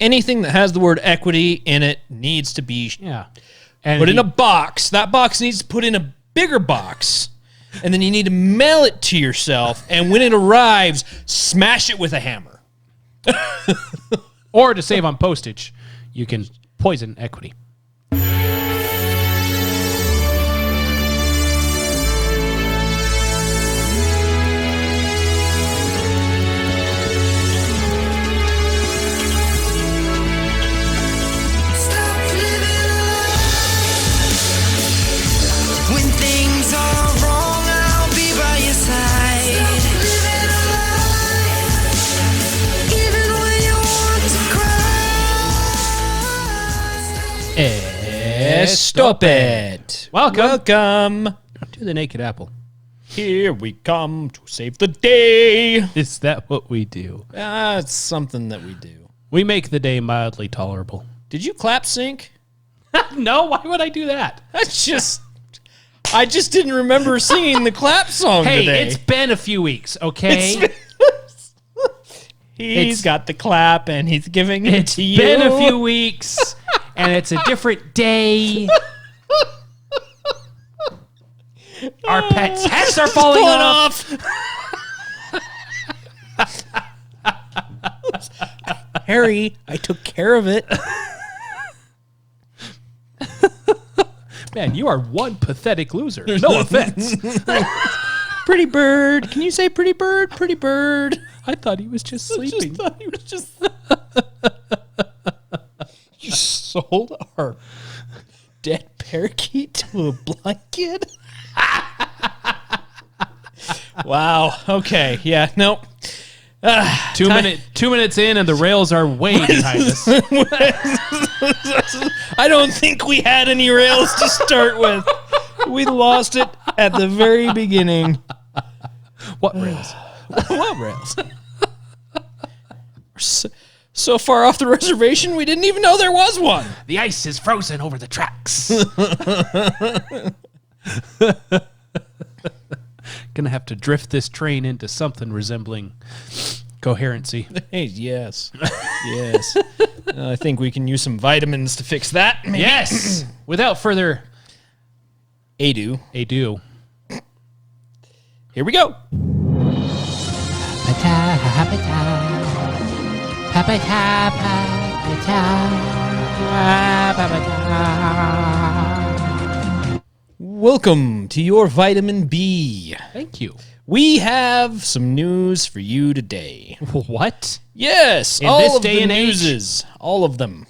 anything that has the word equity in it needs to be and put in a box. That box needs to put in a bigger box, and then you need to mail it to yourself, and when it arrives, smash it with a hammer. Or to save on postage, you can poison equity. Stop it. Welcome to the Naked Apple. Here we come to save the day. Is that what we do? It's something that we do. We make the day mildly tolerable. Did you clap sync? No, why would I do that? I just didn't remember singing the clap song today. Hey, it's been a few weeks, okay? He's got the clap and he's giving it to you. It's been a few weeks and it's a different day. Our pets' heads are falling off. Harry, I took care of it. Man, you are one pathetic loser. No offense. Pretty bird. Can you say pretty bird? Pretty bird. I thought he was just sleeping. You sold our dead parakeet to a blanket? Wow. Okay. Yeah. Nope. 2 minutes in, and the rails are way behind us. I don't think we had any rails to start with. We lost it at the very beginning. What rails? What rails? So far off the reservation, we didn't even know there was one. The ice is frozen over the tracks. Gonna have to drift this train into something resembling coherency. Hey, yes. Yes. I think we can use some vitamins to fix that. Maybe. Yes. Without further ado. Here we go. Welcome to your vitamin B. Thank you. We have some news for you today. What? Yes, In all this of day the and age? newses. All of them.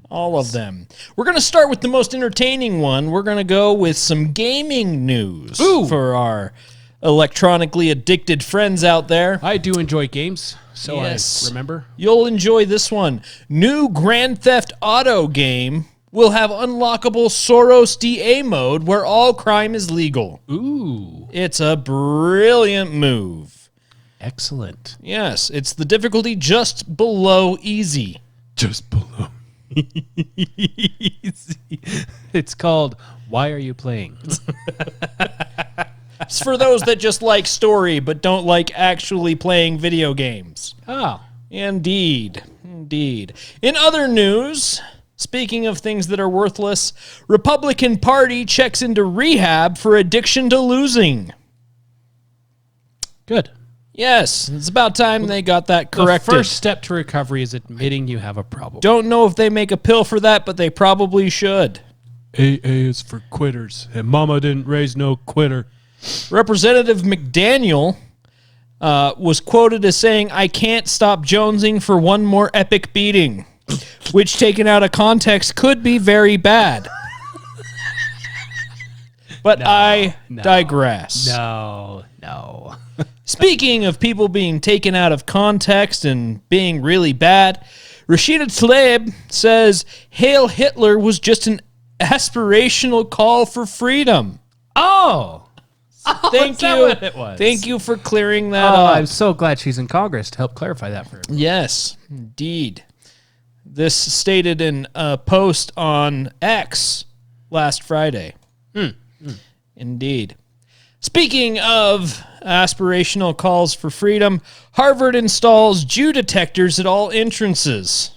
All of them. We're going to start with the most entertaining one. We're going to go with some gaming news for our electronically addicted friends out there. I do enjoy games, so Yes. I remember. You'll enjoy this one. New Grand Theft Auto game will have unlockable Soros DA mode where all crime is legal. Ooh. It's a brilliant move. Excellent. Yes, it's the difficulty just below easy. Just below easy. It's called Why Are You Playing? It's for those that just like story but don't like actually playing video games. Oh. Indeed. Indeed. In other news, speaking of things that are worthless, Republican Party checks into rehab for addiction to losing. Good. Yes, it's about time they got that corrected. The first step to recovery is admitting you have a problem. Don't know if they make a pill for that, but they probably should. AA is for quitters, and Mama didn't raise no quitter. Representative McDaniel was quoted as saying, "I can't stop jonesing for one more epic beating," which taken out of context could be very bad. But I digress. No. Speaking of people being taken out of context and being really bad, Rashida Tlaib says Hail Hitler was just an aspirational call for freedom. Oh, Thank is that you. what it was? Thank you for clearing that up. I'm so glad she's in Congress to help clarify that for everyone. Yes, indeed. This stated in a post on X last Friday. Indeed. Speaking of aspirational calls for freedom, Harvard installs Jew detectors at all entrances.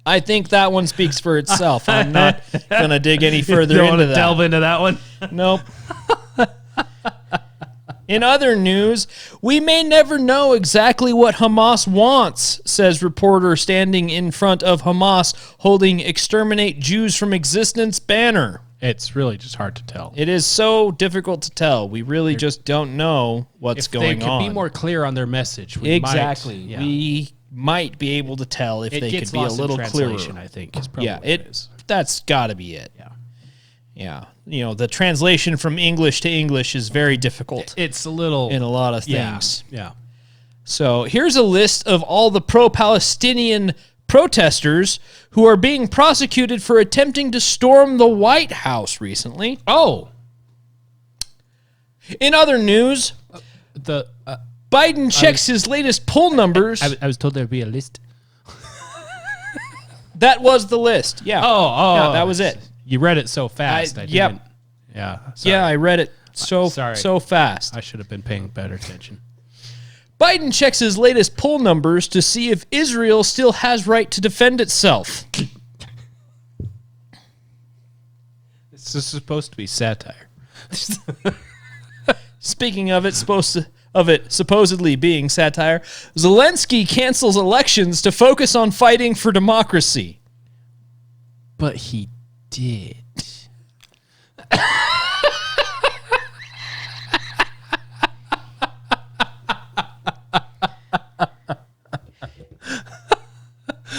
I think that one speaks for itself. I'm not going to dig any further Don't into want that. to delve into that one. Nope. In other news, we may never know exactly what Hamas wants, says reporter standing in front of Hamas holding "Exterminate Jews from Existence" banner. It's really just hard to tell. It is so difficult to tell. We really just don't know what's going on. If they could be more clear on their message, we might be able to tell if they could be a little clearer. I think is probably what it is. That's got to be it. Yeah. Yeah. You know, the translation from English to English is very difficult. It's a little in a lot of things. Yeah. So here's a list of all the pro-Palestinian protesters who are being prosecuted for attempting to storm the White House recently. Oh. In other news, Biden checks his latest poll numbers. I was told there'd be a list. That was the list. Yeah. Oh. Yeah, that was it. You read it so fast. I didn't. Yeah. Sorry. Yeah, I read it so fast. I should have been paying better attention. Biden checks his latest poll numbers to see if Israel still has right to defend itself. This is supposed to be satire. Speaking of it, supposedly being satire, Zelensky cancels elections to focus on fighting for democracy. But he did.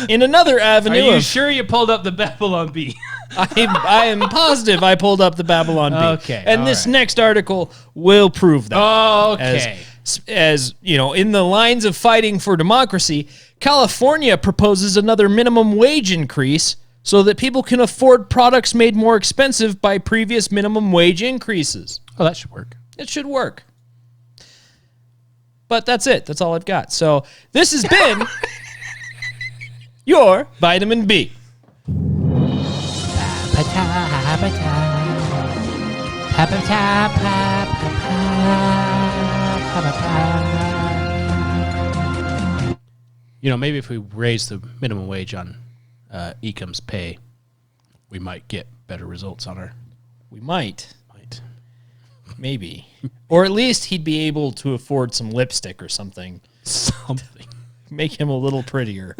In another avenue, are you sure you pulled up the Babylon Bee? I am positive I pulled up the Babylon Bee. Okay, and this next article will prove that. Oh, okay. As you know, in the lines of fighting for democracy, California proposes another minimum wage increase so that people can afford products made more expensive by previous minimum wage increases. Oh, that should work. It should work. But that's it. That's all I've got. So this has been your vitamin B. You know, maybe if we raise the minimum wage on Ecom's pay, we might get better results on our... We might. Maybe. Or at least he'd be able to afford some lipstick or something. Something. Make him a little prettier.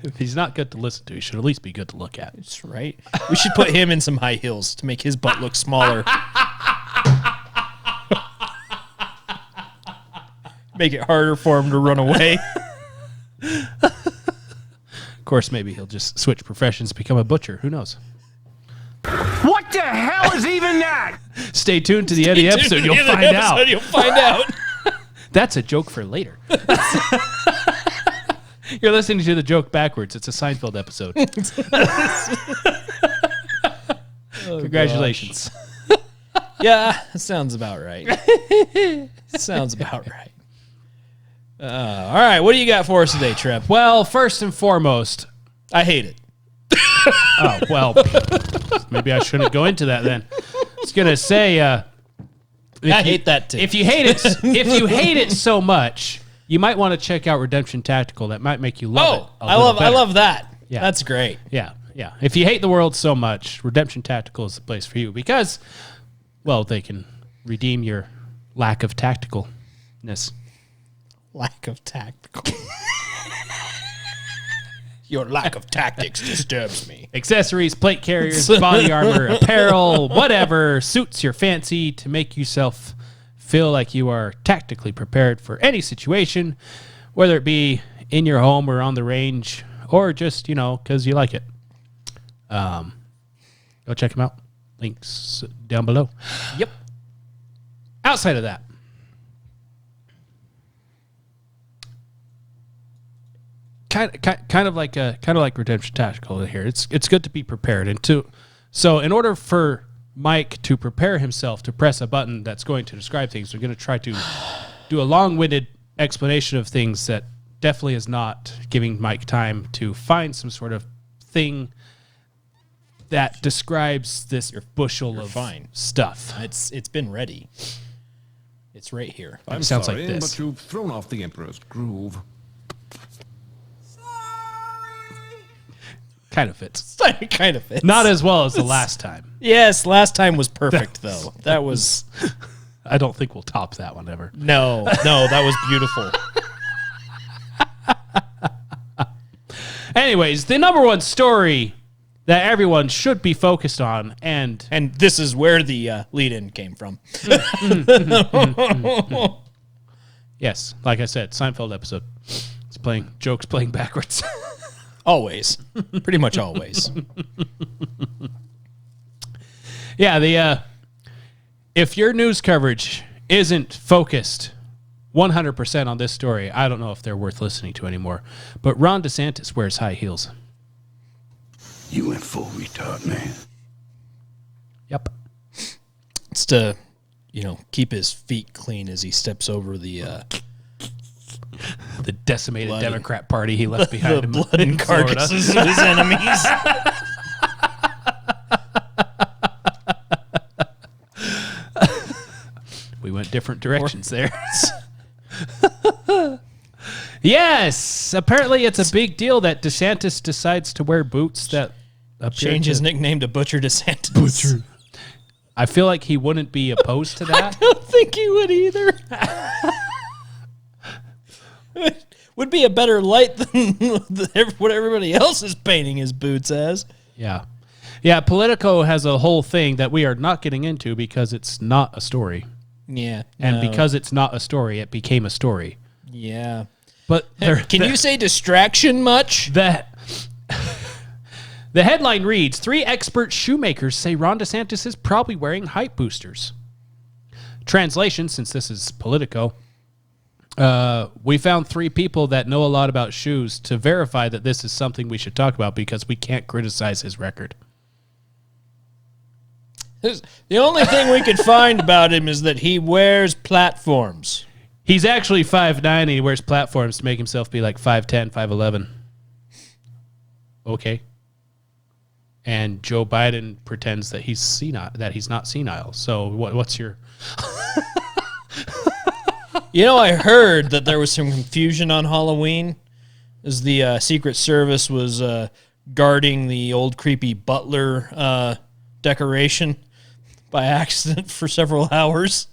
If he's not good to listen to, he should at least be good to look at. That's right. We should put him in some high heels to make his butt look smaller. Make it harder for him to run away. Of course, maybe he'll just switch professions, become a butcher. Who knows? What the hell is even that? Stay tuned to the end of the episode. You'll find out. You'll find out. That's a joke for later. You're listening to the joke backwards. It's a Seinfeld episode. Congratulations. Yeah, that sounds about right. Sounds about right. All right, what do you got for us today, Trev? Well, first and foremost, I hate it. oh, well, maybe I shouldn't go into that then. I was going to say... I hate that too. If you hate it so much, you might want to check out Redemption Tactical. That might make you love it. I love that. Yeah. That's great. Yeah. If you hate the world so much, Redemption Tactical is the place for you because, well, they can redeem your lack of tacticalness. Lack of tactical. Your lack of tactics disturbs me. Accessories, plate carriers, body armor, apparel, whatever suits your fancy to make yourself feel like you are tactically prepared for any situation, whether it be in your home or on the range or just, because you like it. Go check them out. Links down below. Yep. Outside of that, kind of like Redemption Tactical here. It's good to be prepared so in order for Mike to prepare himself to press a button that's going to describe things, we're going to try to do a long-winded explanation of things that definitely is not giving Mike time to find some sort of thing that describes this bushel of stuff. It's been ready. It's right here. I'm sounds sorry, like this. but you've thrown off the Emperor's groove. Kind of fits. It kind of fits. Not as well as the last time. Yes, last time was perfect, though. That was... I don't think we'll top that one ever. No, that was beautiful. Anyways, the number one story that everyone should be focused on, and this is where the lead-in came from. yes, like I said, Seinfeld episode. It's playing jokes playing backwards. Always. Pretty much always. Yeah, if your news coverage isn't focused 100% on this story, I don't know if they're worth listening to anymore. But Ron DeSantis wears high heels. You went full retard, man. Yep. It's to, keep his feet clean as he steps over the decimated blood Democrat Party he left behind the him blood in and Florida. carcasses of his enemies. We went different directions there. Yes, apparently it's a big deal that DeSantis decides to wear boots that Change his nickname to Butcher DeSantis. I feel like he wouldn't be opposed to that. I don't think he would either. Would be a better light than what everybody else is painting his boots as. Yeah. Yeah, Politico has a whole thing that we are not getting into because it's not a story. Yeah. And because it's not a story, it became a story. Yeah. But Can you say distraction much? The headline reads, 3 expert shoemakers say Ron DeSantis is probably wearing hype boosters. Translation, since this is Politico, we found 3 people that know a lot about shoes to verify that this is something we should talk about because we can't criticize his record. The only thing we could find about him is that he wears platforms. He's actually 5'9", and he wears platforms to make himself be like 5'10", 5'11". Okay. And Joe Biden pretends that he's senile, that he's not senile. So what's your... I heard that there was some confusion on Halloween as the Secret Service was guarding the old creepy butler decoration by accident for several hours.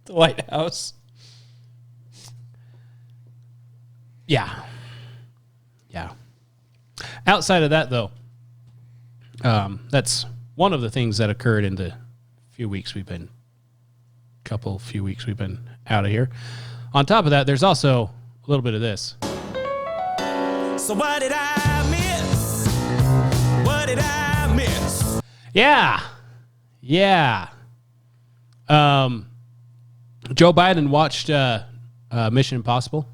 The White House. Yeah. Outside of that, though, that's one of the things that occurred in the few weeks we've been out of here. On top of that, there's also a little bit of this. So what did I miss? What did I miss? Yeah. Joe Biden watched Mission Impossible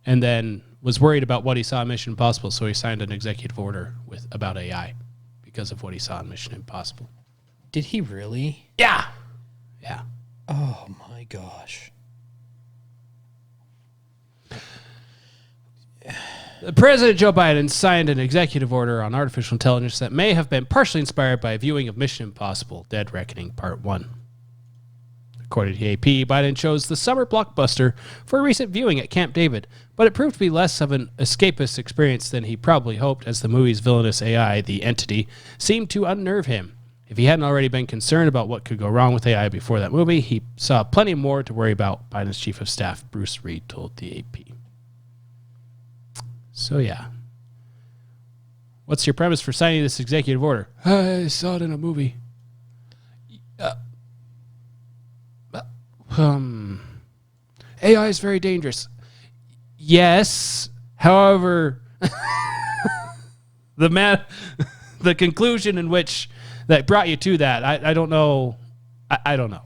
and then was worried about what he saw in Mission Impossible, so he signed an executive order about AI because of what he saw in Mission Impossible. Did he really? Yeah. Oh, my gosh. President Joe Biden signed an executive order on artificial intelligence that may have been partially inspired by a viewing of Mission Impossible: Dead Reckoning Part 1. According to AP, Biden chose the summer blockbuster for a recent viewing at Camp David, but it proved to be less of an escapist experience than he probably hoped, as the movie's villainous AI, the Entity, seemed to unnerve him. If he hadn't already been concerned about what could go wrong with AI before that movie, he saw plenty more to worry about, Biden's chief of staff, Bruce Reed, told the AP. So, yeah. What's your premise for signing this executive order? I saw it in a movie. AI is very dangerous. Yes. However, the conclusion in which that brought you to that, I don't know. I don't know.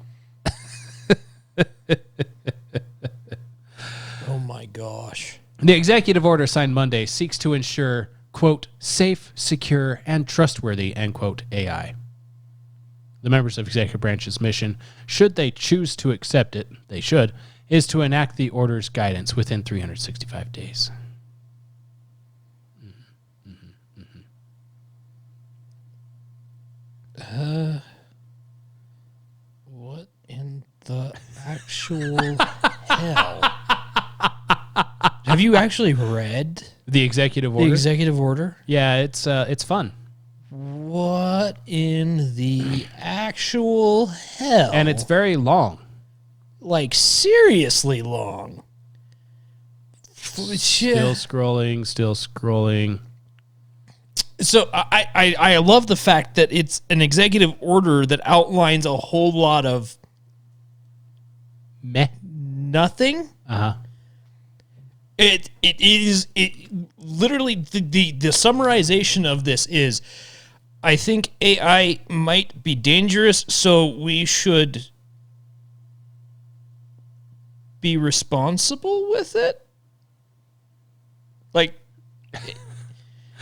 Oh, my gosh. The executive order signed Monday seeks to ensure, quote, safe, secure, and trustworthy, end quote, AI. The members of executive branch's mission, should they choose to accept it, they should, is to enact the order's guidance within 365 days. What in the actual hell? Have you actually read The executive order. The executive order? Yeah, it's fun. What in the actual hell? And it's very long. like seriously long. Still scrolling. So I love the fact that it's an executive order that outlines a whole lot of nothing. It literally the summarization of this is, I think AI might be dangerous, so we should be responsible with it. Like,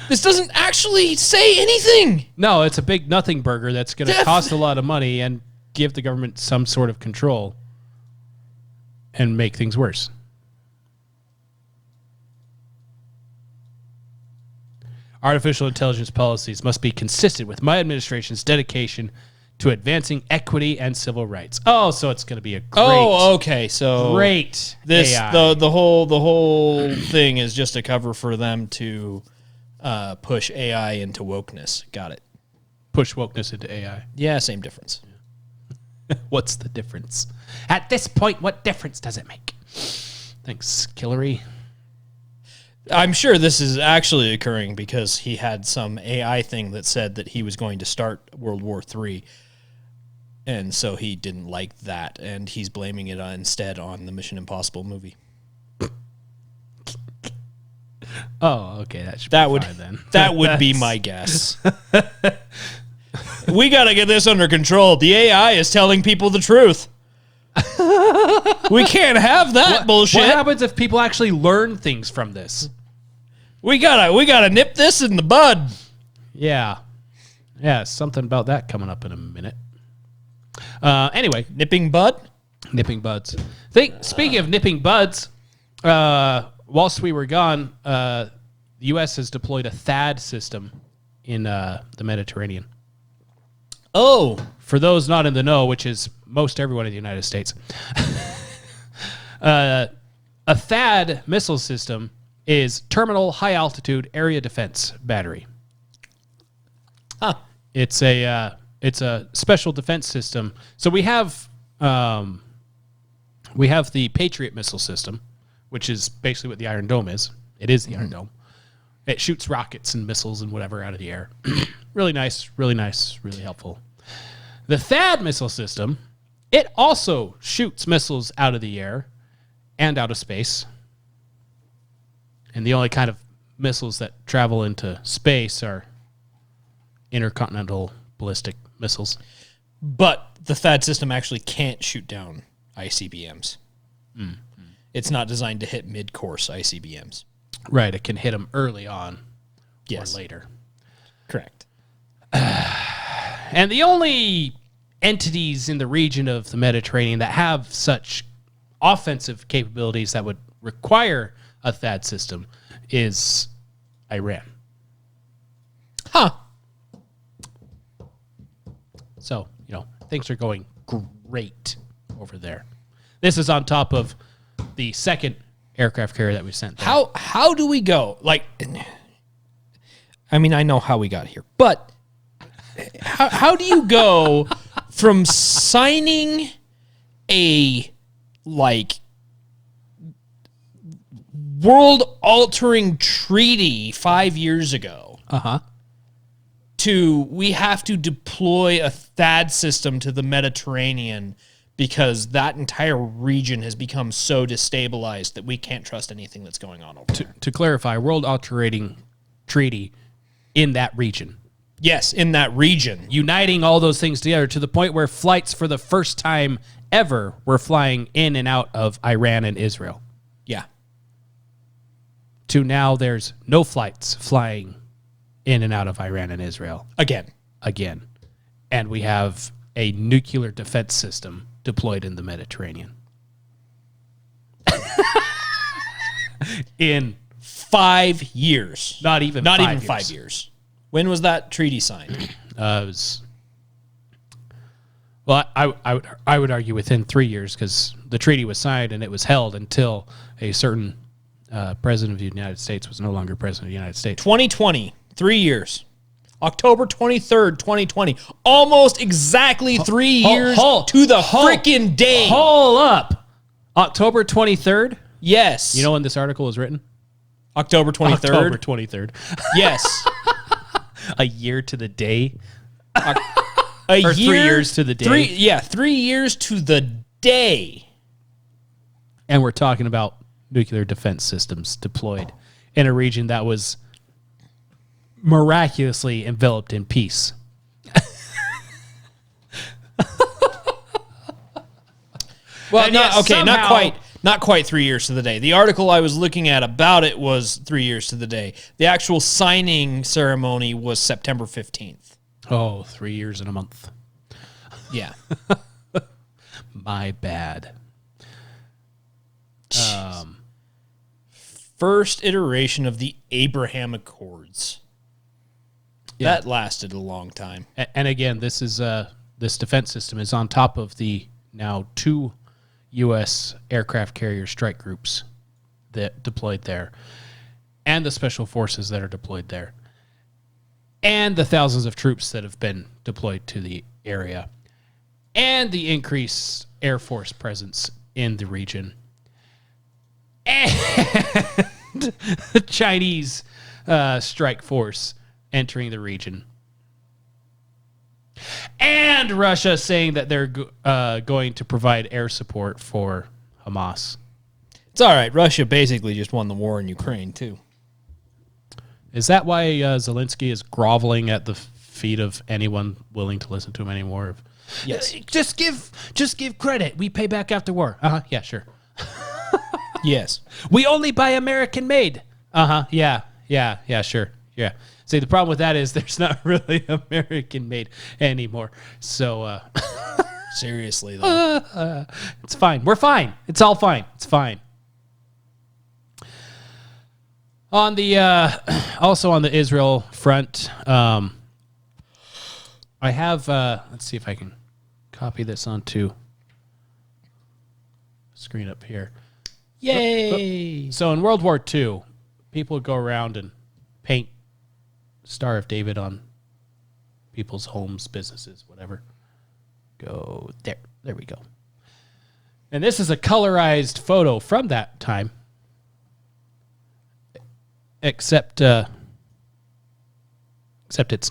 this doesn't actually say anything. No, it's a big nothing burger that's going to cost a lot of money and give the government some sort of control and make things worse. Artificial intelligence policies must be consistent with my administration's dedication to advancing equity and civil rights. Oh, so it's going to be a great. Oh, okay. So great. This AI. the whole thing is just a cover for them to push AI into wokeness. Got it. Push wokeness into AI. Yeah, same difference. What's the difference? At this point, what difference does it make? Thanks, Killary. I'm sure this is actually occurring because he had some AI thing that said that he was going to start World War III. And so he didn't like that, and he's blaming it instead on the Mission Impossible movie. Oh, okay. That should That be would fine then. that would be my guess. We got to get this under control. The AI is telling people the truth. We can't have that bullshit. What happens if people actually learn things from this? We gotta nip this in the bud. Yeah. Yeah, something about that coming up in a minute. Anyway, Nipping bud? nipping buds. Speaking of nipping buds, whilst we were gone, the U.S. has deployed a THAAD system in the Mediterranean. Oh. For those not in the know, which is most everyone in the United States, a THAAD missile system is Terminal High Altitude Area Defense Battery. Huh. It's a special defense system. So we have the Patriot missile system, which is basically what the Iron Dome is. It is the Iron Dome. It shoots rockets and missiles and whatever out of the air. Really nice, really helpful. The THAAD missile system, it also shoots missiles out of the air and out of space. And the only kind of missiles that travel into space are intercontinental ballistic missiles. But the THAAD system actually can't shoot down ICBMs. It's not designed to hit mid-course ICBMs. Right, it can hit them early on or later. Correct. And the only entities in the region of the Mediterranean that have such offensive capabilities that would require a THAAD system is Iran. Huh. So, things are going great over there. This is on top of the second aircraft carrier that we sent there. How do we go? Like, I mean, I know how we got here, but how do you go from signing a world-altering treaty 5 years ago to we have to deploy a THAAD system to the Mediterranean because that entire region has become so destabilized that we can't trust anything that's going on over there? To clarify, world-altering treaty in that region. Yes, in that region. Uniting all those things together to the point where flights for the first time ever were flying in and out of Iran and Israel. Yeah. To now there's no flights flying in and out of Iran and Israel. Again. And we have a nuclear defense system deployed in the Mediterranean. In 5 years. not even 5 years. When was that treaty signed? It was, well, I would argue within 3 years because the treaty was signed and it was held until a certain president of the United States was no longer president of the United States. 2020, 3 years. October 23rd, 2020. Almost exactly 3 years to the freaking day. Hold up. October 23rd? Yes. You know when this article was written? October 23rd? October 23rd. Yes. A year to the day? A Or year, 3 years to the day? 3 years to the day. And we're talking about nuclear defense systems deployed in a region that was miraculously enveloped in peace. Well, And yet not quite 3 years to the day. The article I was looking at about it was 3 years to the day. The actual signing ceremony was September 15th. Oh, 3 years and a month. Yeah. My bad. First iteration of the Abraham Accords. Yeah. That lasted a long time. And again, this is this defense system is on top of the now 2 U.S. aircraft carrier strike groups that deployed there, and the special forces that are deployed there, and the thousands of troops that have been deployed to the area, and the increased Air Force presence in the region, and the Chinese strike force entering the region. And Russia saying that they're going to provide air support for Hamas. It's all right. Russia basically just won the war in Ukraine, too. Is that why Zelensky is groveling at the feet of anyone willing to listen to him anymore? Yes. Just give credit. We pay back after war. Yeah, sure. Yes. We only buy American made. Yeah, sure. Yeah. See, the problem with that is there's not really American made anymore. So, Seriously, though. it's fine. We're fine. It's all fine. It's fine. On the also on the Israel front, I have let's see if I can copy this onto screen up here. Yay. So in World War II, people would go around and paint Star of David on people's homes, businesses, whatever. Go there. There we go. And this is a colorized photo from that time. Except it's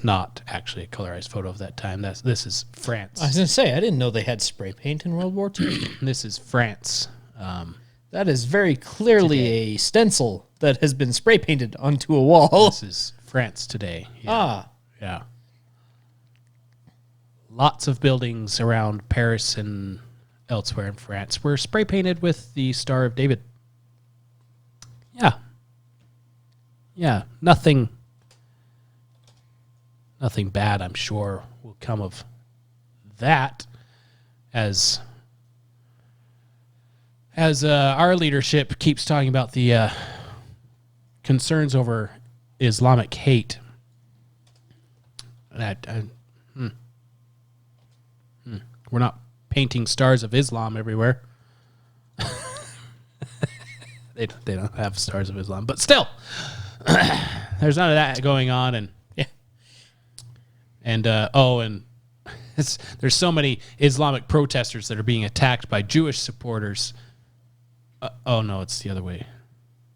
not actually a colorized photo of that time. This is France. I was going to say, I didn't know they had spray paint in World War II. This is France. That is very clearly a stencil that has been spray painted onto a wall. This is France today. Yeah. Ah. Yeah. Lots of buildings around Paris and elsewhere in France were spray painted with the Star of David. Yeah. Yeah. Nothing bad, I'm sure, will come of that as our leadership keeps talking about the concerns over Islamic hate. We're not painting stars of Islam everywhere. They don't have stars of Islam, but still, there's none of that going on, and there's so many Islamic protesters that are being attacked by Jewish supporters. No, it's the other way.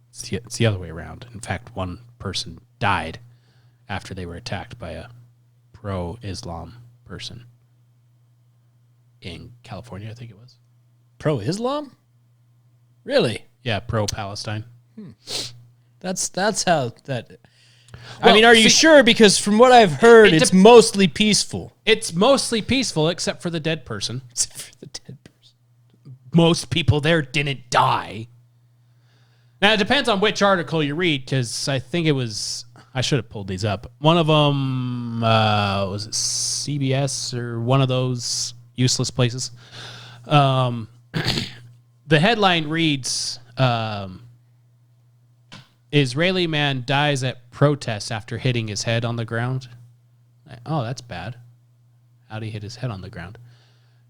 It's the other way around. In fact, one person died after they were attacked by a pro-Islam person in California, I think it was. Pro-Islam? Really? Yeah, pro-Palestine. That's how that... Well, I mean, are you sure? Because from what I've heard, it's mostly peaceful. It's mostly peaceful, except for the dead person. Except for the dead person. Most people there didn't die. Now, it depends on which article you read, because I think it was... I should have pulled these up. One of them, was it CBS or one of those useless places? The headline reads, Israeli man dies at protest after hitting his head on the ground. Oh, that's bad. How'd he hit his head on the ground?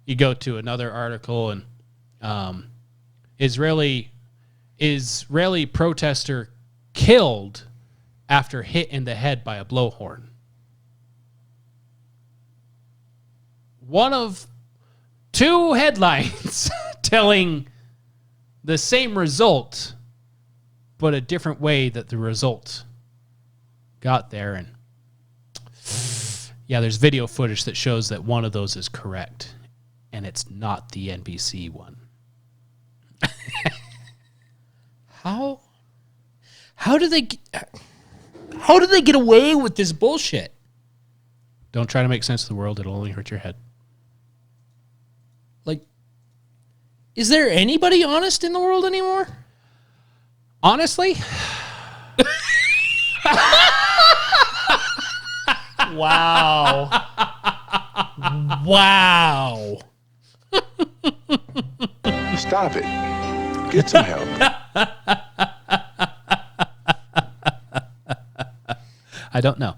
You go to another article, and Israeli Israeli protester killed after hit in the head by a blowhorn. One of two headlines telling the same result, but a different way that the result got there. And yeah, there's video footage that shows that one of those is correct, and it's not the NBC one. How do they get away with this bullshit? Don't try to make sense of the world. It'll only hurt your head. Like, is there anybody honest in the world anymore? Honestly, Wow. Wow. Stop it. Get some help. I don't know.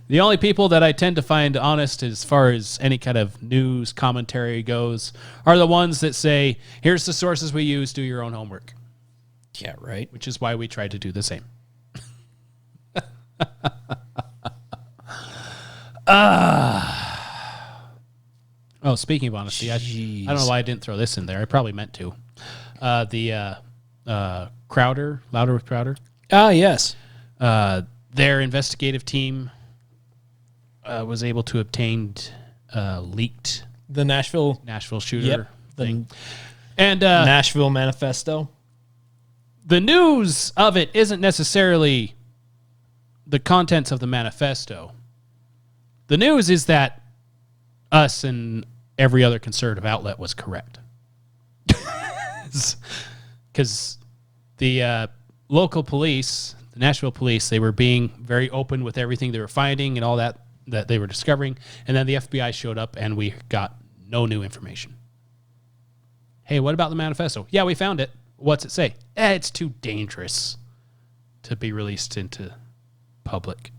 The only people that I tend to find honest as far as any kind of news commentary goes are the ones that say, here's the sources we use, do your own homework. Yeah, right. Which is why we try to do the same. Oh, speaking of honesty, I don't know why I didn't throw this in there. I probably meant to. Crowder, Louder with Crowder. Ah, yes. Their investigative team was able to obtain leaked The Nashville shooter thing. the And Nashville Manifesto. the news of it isn't necessarily the contents of the manifesto. The news is that us and every other conservative outlet was correct. Because the local police, the Nashville police, they were being very open with everything they were finding and all that they were discovering. And then the FBI showed up and we got no new information. Hey, what about the manifesto? Yeah, we found it. What's it say? It's too dangerous to be released into public.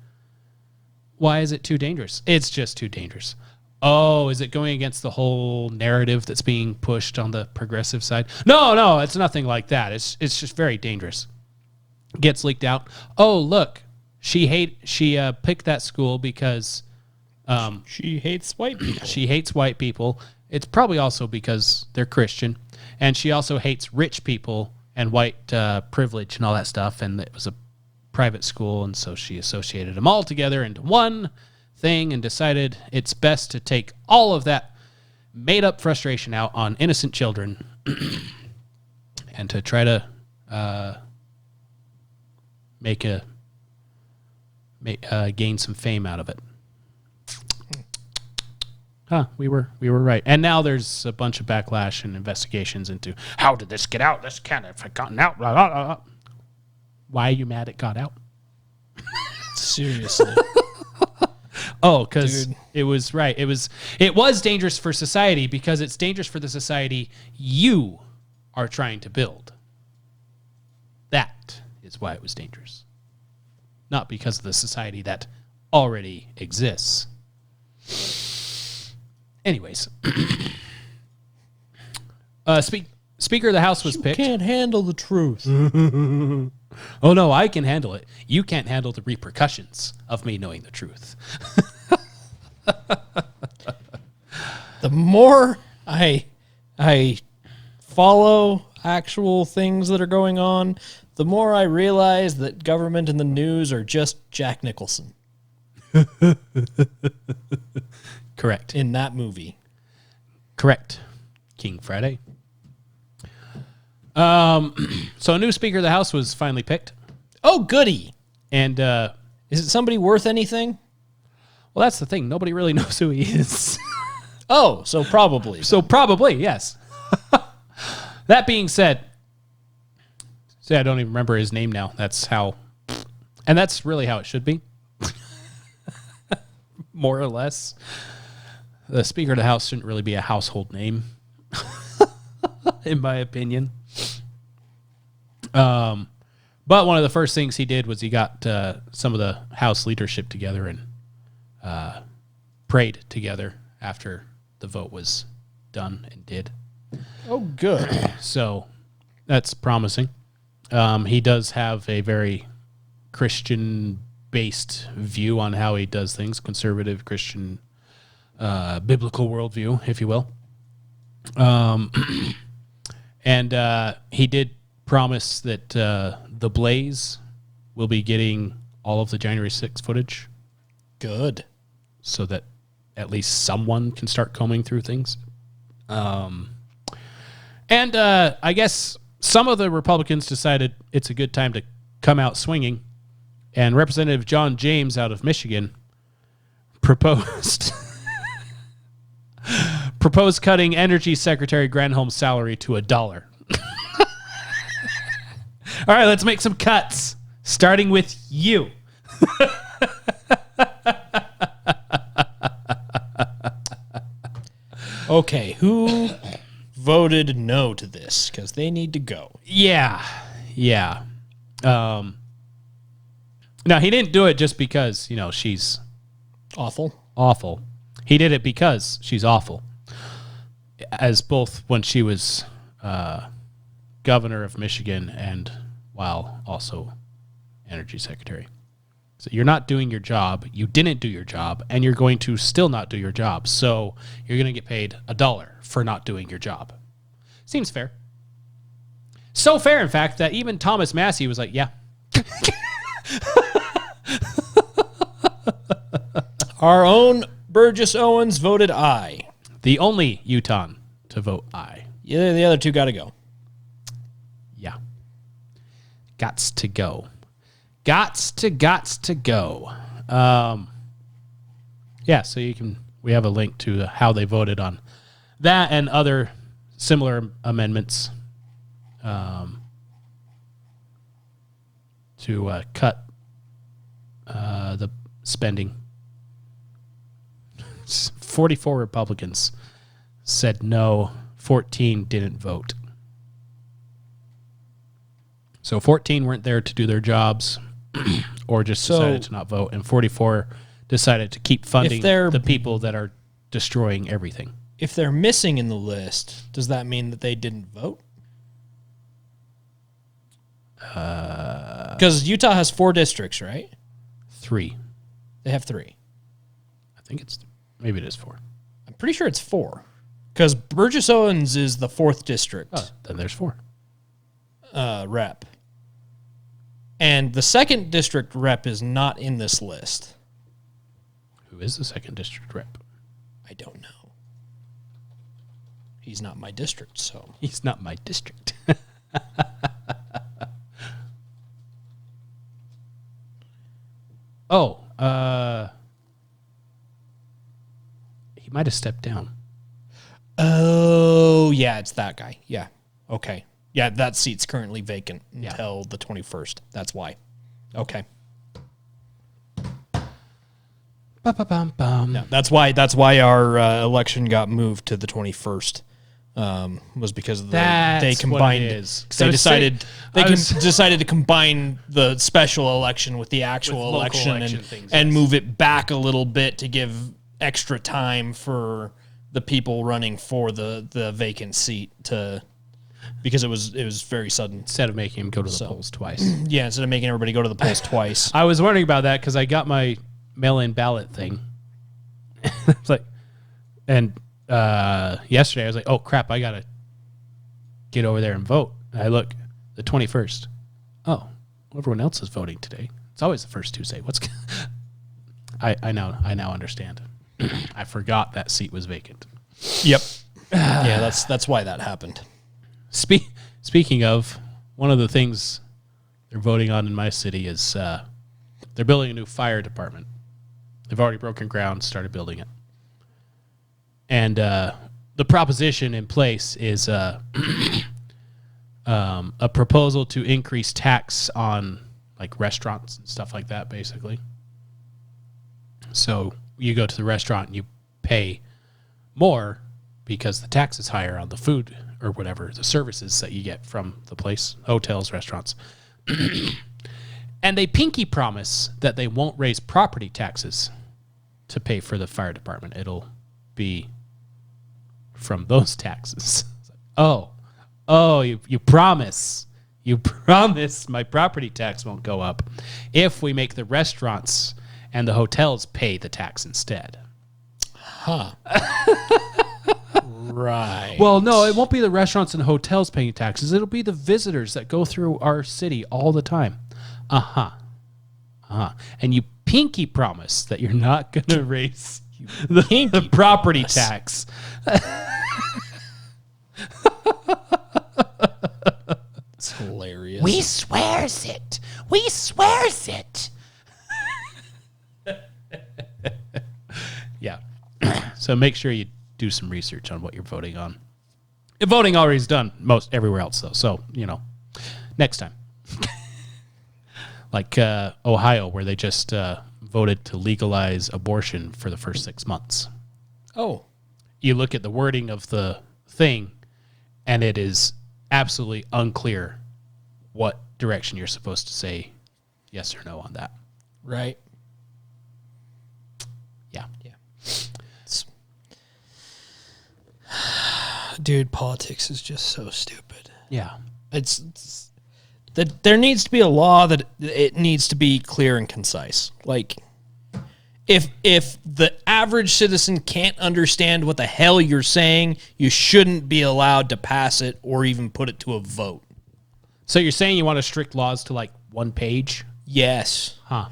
Why is it too dangerous? It's just too dangerous. Oh, is it going against the whole narrative that's being pushed on the progressive side? No, it's nothing like that. It's just very dangerous. Gets leaked out. Oh, look, she picked that school because She hates white people. she hates white people. It's probably also because they're Christian, and she also hates rich people and white privilege and all that stuff. And it was a private school, and so she associated them all together into one thing and decided it's best to take all of that made-up frustration out on innocent children and to try to gain some fame out of it. We were right. And now there's a bunch of backlash and investigations into how did this get out? This can't have gotten out. Blah, blah, blah. Why are you mad it got out? Seriously. Oh, because Dude. it was right. It was dangerous for society because it's dangerous for the society you are trying to build. That is why it was dangerous. Not because of the society that already exists. Anyways. Speaker of the House was picked. Can't handle the truth. Oh, no, I can handle it. You can't handle the repercussions of me knowing the truth. The more I follow actual things that are going on, the more I realize that government and the news are just Jack Nicholson Correct. in that movie. Correct. King Friday. So a new Speaker of the House was finally picked. Oh, goody. And, Is it somebody worth anything? well, that's the thing. Nobody really knows who he is. Oh, so probably. So probably, yes. That being said, I don't even remember his name now. That's really how it should be. More or less. The Speaker of the House shouldn't really be a household name, in my opinion. But one of the first things he did was he got some of the House leadership together and prayed together after the vote was done and did. Oh, good. So that's promising. He does have a very Christian-based view on how he does things, conservative Christian, biblical worldview, if you will. And he did promise that The Blaze will be getting all of the January 6th footage Good. so that at least someone can start combing through things. And I guess some of the Republicans decided it's a good time to come out swinging, and Representative John James out of Michigan proposed cutting Energy Secretary Granholm's salary to $1. All right, let's make some cuts, starting with you. Okay, who voted no to this? Because they need to go. Yeah. Now, he didn't do it just because, she's Awful. awful. He did it because she's awful. As both when she was governor of Michigan and while also energy secretary. So you're not doing your job. You didn't do your job, and you're going to still not do your job. So you're going to get paid $1 for not doing your job. Seems fair. So fair, in fact, that even Thomas Massey was like, yeah. Our own Burgess Owens voted aye. The only Utah to vote aye. Yeah, the other two got to go. Yeah. Gots to go. Gots to go. Yeah, so we have a link to how they voted on that and other similar amendments to cut the spending. 44 Republicans said no, 14 didn't vote. So 14 weren't there to do their jobs or just decided to not vote, and 44 decided to keep funding the people that are destroying everything. If they're missing in the list, does that mean that they didn't vote? Because Utah has 4 districts, right? 3. They have 3. I think maybe it is 4. I'm pretty sure it's 4. Because Burgess Owens is the 4th district. Oh, then there's 4. Rep. And the 2nd district rep is not in this list. Who is the 2nd district rep? I don't know. He's not my district, so. He's not my district. He might have stepped down. Oh, yeah, it's that guy. Yeah. Okay. Yeah, that seat's currently vacant until the 21st. That's why. Okay. Ba-ba-bum-bum. Yeah, that's why our election got moved to the 21st. Was because of they combined. They decided decided to combine the special election with the actual election and move it back a little bit to give extra time for the people running for the vacant seat because it was very sudden. Instead of making him go to the polls twice. Yeah, instead of making everybody go to the polls twice. I was wondering about that because I got my mail-in ballot thing. It's like, and yesterday I was like, oh crap, I gotta get over there and vote. And I look, the 21st. Oh, everyone else is voting today. It's always the first Tuesday. I now understand. I forgot that seat was vacant. Yep. Yeah, that's why that happened. Speaking of, one of the things they're voting on in my city is they're building a new fire department. They've already broken ground, started building it. And the proposition in place is a proposal to increase tax on like restaurants and stuff like that, basically. So you go to the restaurant and you pay more because the tax is higher on the food or whatever, the services that you get from the place, hotels, restaurants. And they pinky promise that they won't raise property taxes to pay for the fire department. It'll be from those taxes. You promise. You promise my property tax won't go up if we make the restaurants and the hotels pay the tax instead. Right. Well, no, it won't be the restaurants and hotels paying taxes. It'll be the visitors that go through our city all the time. And you pinky promise that you're not going to raise the property tax. It's hilarious. We swears it. We swears it. Yeah. So make sure you do some research on what you're voting on. Voting already is done most everywhere else, though. So, next time. Like Ohio, where they just voted to legalize abortion for the first 6 months. Oh. You look at the wording of the thing, and it is absolutely unclear what direction you're supposed to say yes or no on that. Right. Yeah. Dude, politics is just so stupid. Yeah. It's that there needs to be a law that it needs to be clear and concise. Like, if the average citizen can't understand what the hell you're saying, you shouldn't be allowed to pass it or even put it to a vote. So you're saying you want to strict laws to like one page? Yes. Huh.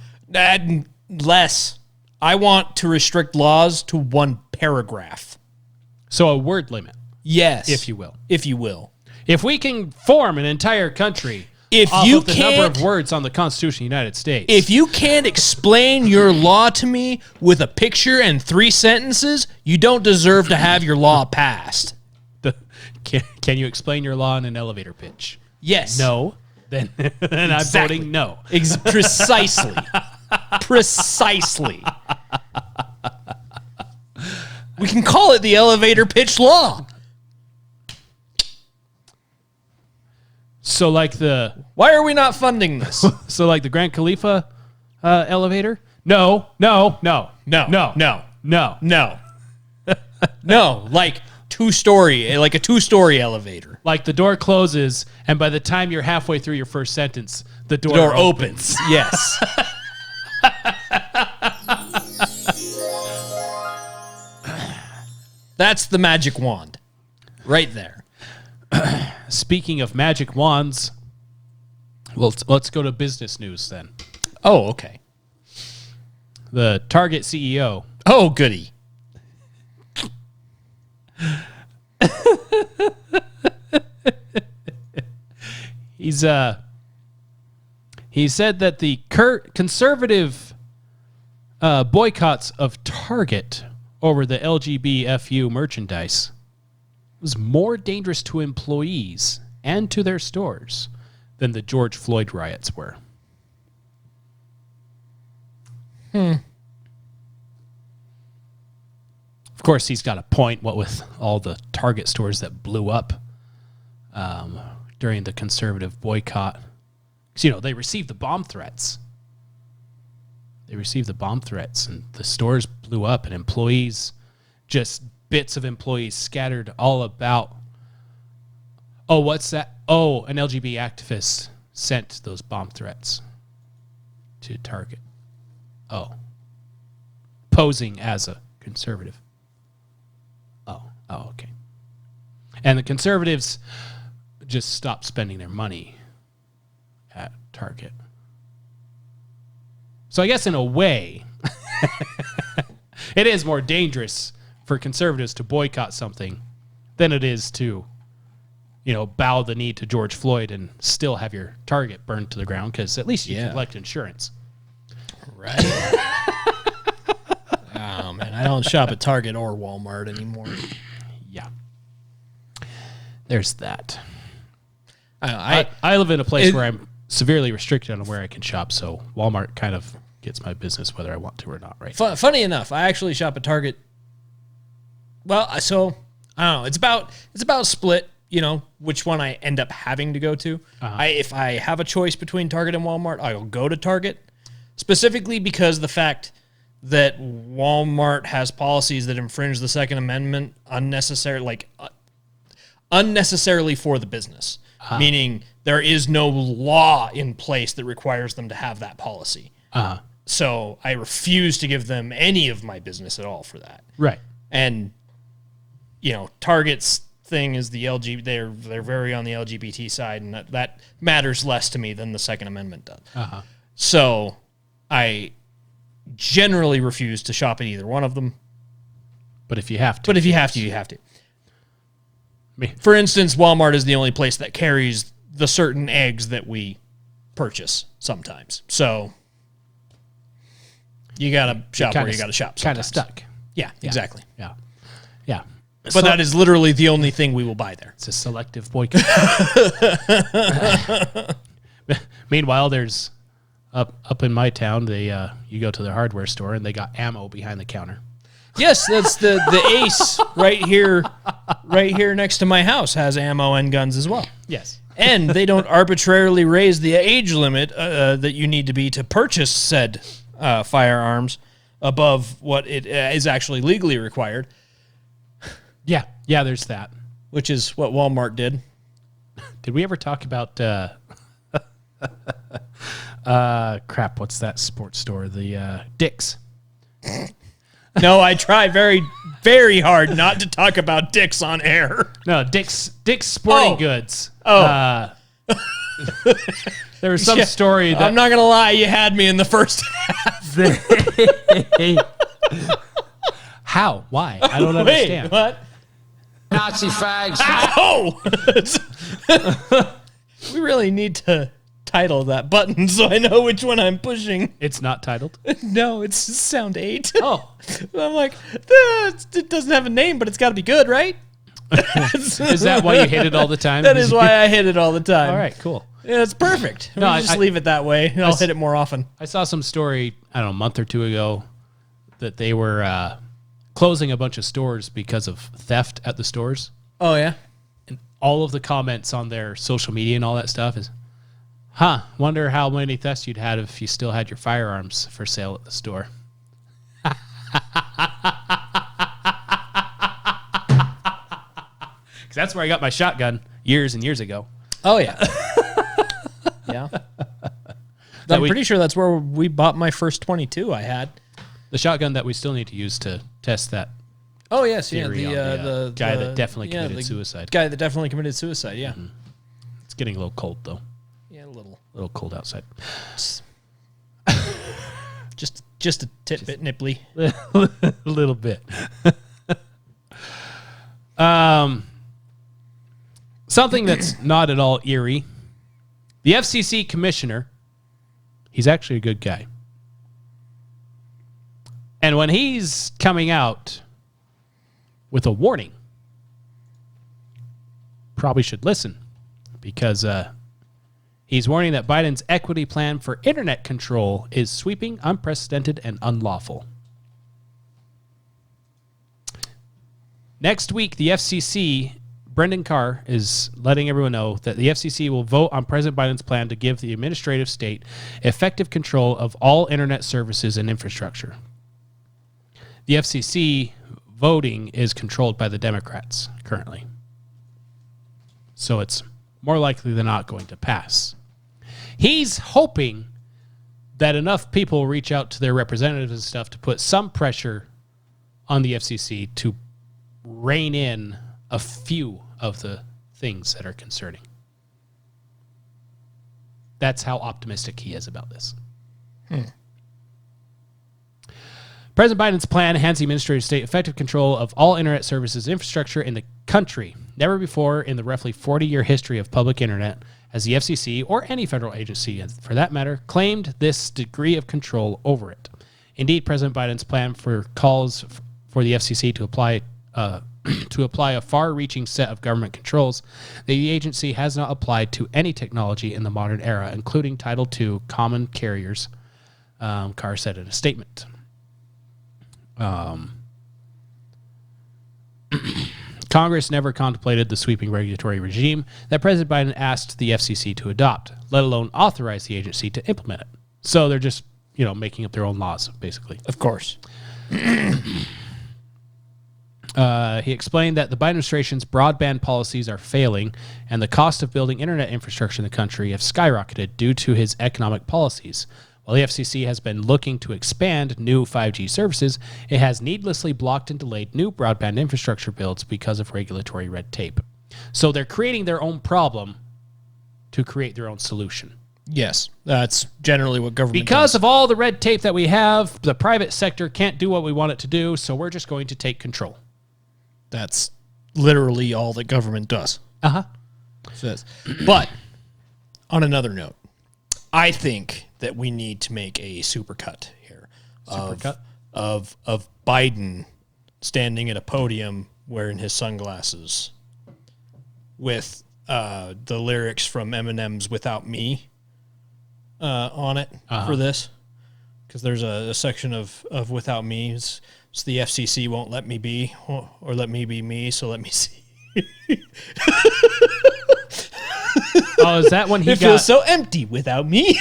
Less. I want to restrict laws to one paragraph. So a word limit. Yes. If you will. If you will. If we can form an entire country off of the number of words on the Constitution of the United States. If you can't explain your law to me with a picture and 3 sentences, you don't deserve to have your law passed. Can you explain your law in an elevator pitch? Yes. No. Then I'm voting no. Precisely. Precisely. We can call it the elevator pitch law. So like Why are we not funding this? So like the Grand Khalifa elevator? No. No, like a 2-story elevator. Like the door closes, and by the time you're halfway through your first sentence, the door, Door opens. Yes. That's the magic wand. Right there. Speaking of magic wands, well, let's go to business news then. Oh, okay. The Target CEO. Oh, goody. He said that the conservative boycotts of Target over the LGBTQ merchandise was more dangerous to employees and to their stores than the George Floyd riots were. Of course, he's got a point, what with all the Target stores that blew up during the conservative boycott. Because, they received the bomb threats. They received the bomb threats, and the stores blew up, and employees, just bits of employees scattered all about. Oh, what's that? Oh, an LGBT activist sent those bomb threats to Target. Oh. Posing as a conservative. Oh, okay. And the conservatives just stopped spending their money at Target. So I guess in a way, it is more dangerous for conservatives to boycott something than it is to, bow the knee to George Floyd and still have your Target burned to the ground, because at least you can collect insurance. Right. Oh, man. I don't shop at Target or Walmart anymore. Yeah. There's that. I live in a place where I'm severely restricted on where I can shop, so Walmart kind of gets my business whether I want to or not, right? Funny enough, I actually shop at Target. Well, so I don't know. It's about split, which one I end up having to go to. If I have a choice between Target and Walmart, I will go to Target, specifically because the fact that Walmart has policies that infringe the Second Amendment unnecessarily unnecessarily for the business, meaning there is no law in place that requires them to have that policy. So I refuse to give them any of my business at all for that. Right. And, Target's thing is the they're very on the LGBT side, and that matters less to me than the Second Amendment does. So I generally refuse to shop at either one of them. But if you have to. But if you have to, you have to. Me. For instance, Walmart is the only place that carries the certain eggs that we purchase sometimes. So you got to shop where you got to shop sometimes. Kind of stuck. Yeah, exactly. Yeah. But that is literally the only thing we will buy there. It's a selective boycott. Meanwhile, there's up in my town, you go to the hardware store and they got ammo behind the counter. Yes, that's the Ace right here next to my house has ammo and guns as well. Yes. And they don't arbitrarily raise the age limit that you need to be to purchase said firearms above what it is actually legally required. Yeah, there's that. Which is what Walmart did. Did we ever talk about crap, what's that sports store? The Dick's. No, I try very, very hard not to talk about Dick's on air. No, Dick's Sporting Goods. Oh. There was some story that... I'm not going to lie, you had me in the first half. How? Why? I don't understand. Wait, what? Nazi fags. Ow! We really need to title that button so I know which one I'm pushing. It's not titled? No, it's sound 8. Oh. I'm like, it doesn't have a name, but it's got to be good, right? Is that why you hit it all the time? That is why I hit it all the time. All right, cool. Yeah, it's perfect. No, No, just leave it that way. I'll hit it more often. I saw some story, I don't know, a month or two ago that they were closing a bunch of stores because of theft at the stores. Oh, yeah? And all of the comments on their social media and all that stuff is, wonder how many thefts you'd had if you still had your firearms for sale at the store. Because that's where I got my shotgun years and years ago. Oh, yeah. Yeah. I'm pretty sure that's where we bought my first 22 I had. The shotgun that we still need to use to test that. Oh, yes. Yeah. Theory on the guy that definitely committed suicide. Guy that definitely committed suicide, yeah. Mm-hmm. It's getting a little cold, though. Yeah, a little. A little cold outside. Just a bit nipply. A little bit. Something that's not at all eerie. The FCC commissioner, he's actually a good guy. And when he's coming out with a warning, probably should listen, because he's warning that Biden's equity plan for internet control is sweeping, unprecedented, and unlawful. Next week, the FCC, Brendan Carr, is letting everyone know that the FCC will vote on President Biden's plan to give the administrative state effective control of all internet services and infrastructure. The FCC voting is controlled by the Democrats currently. So it's more likely than not going to pass. He's hoping that enough people will reach out to their representatives and stuff to put some pressure on the FCC to rein in a few of the things that are concerning. That's how optimistic he is about this. President Biden's plan hands the administrative state effective control of all internet services infrastructure in the country. Never before in the roughly 40-year history of public internet has the FCC, or any federal agency for that matter, claimed this degree of control over it. Indeed, President Biden's plan calls for the FCC to apply a far-reaching set of government controls that the agency has not applied to any technology in the modern era, including Title II common carriers, Carr said in a statement. Congress never contemplated the sweeping regulatory regime that President Biden asked the FCC to adopt, let alone authorize the agency to implement it. So they're just, making up their own laws, basically. Of course. He explained that the Biden administration's broadband policies are failing, and the cost of building internet infrastructure in the country have skyrocketed due to his economic policies. While the FCC has been looking to expand new 5G services, it has needlessly blocked and delayed new broadband infrastructure builds because of regulatory red tape. So they're creating their own problem to create their own solution. Yes, that's generally what government Because does. of all the red tape that we have, the private sector can't do what we want it to do, so we're just going to take control. That's literally all that government does. Uh-huh. Says. But on another note, I think that we need to make a supercut here Supercut? of Biden standing at a podium wearing his sunglasses with the lyrics from Eminem's "Without Me" on it for this, because there's a section of "Without Me." It's the FCC won't let me be, or let me be me, so let me see. Oh, is that when he It got? feels so empty without me.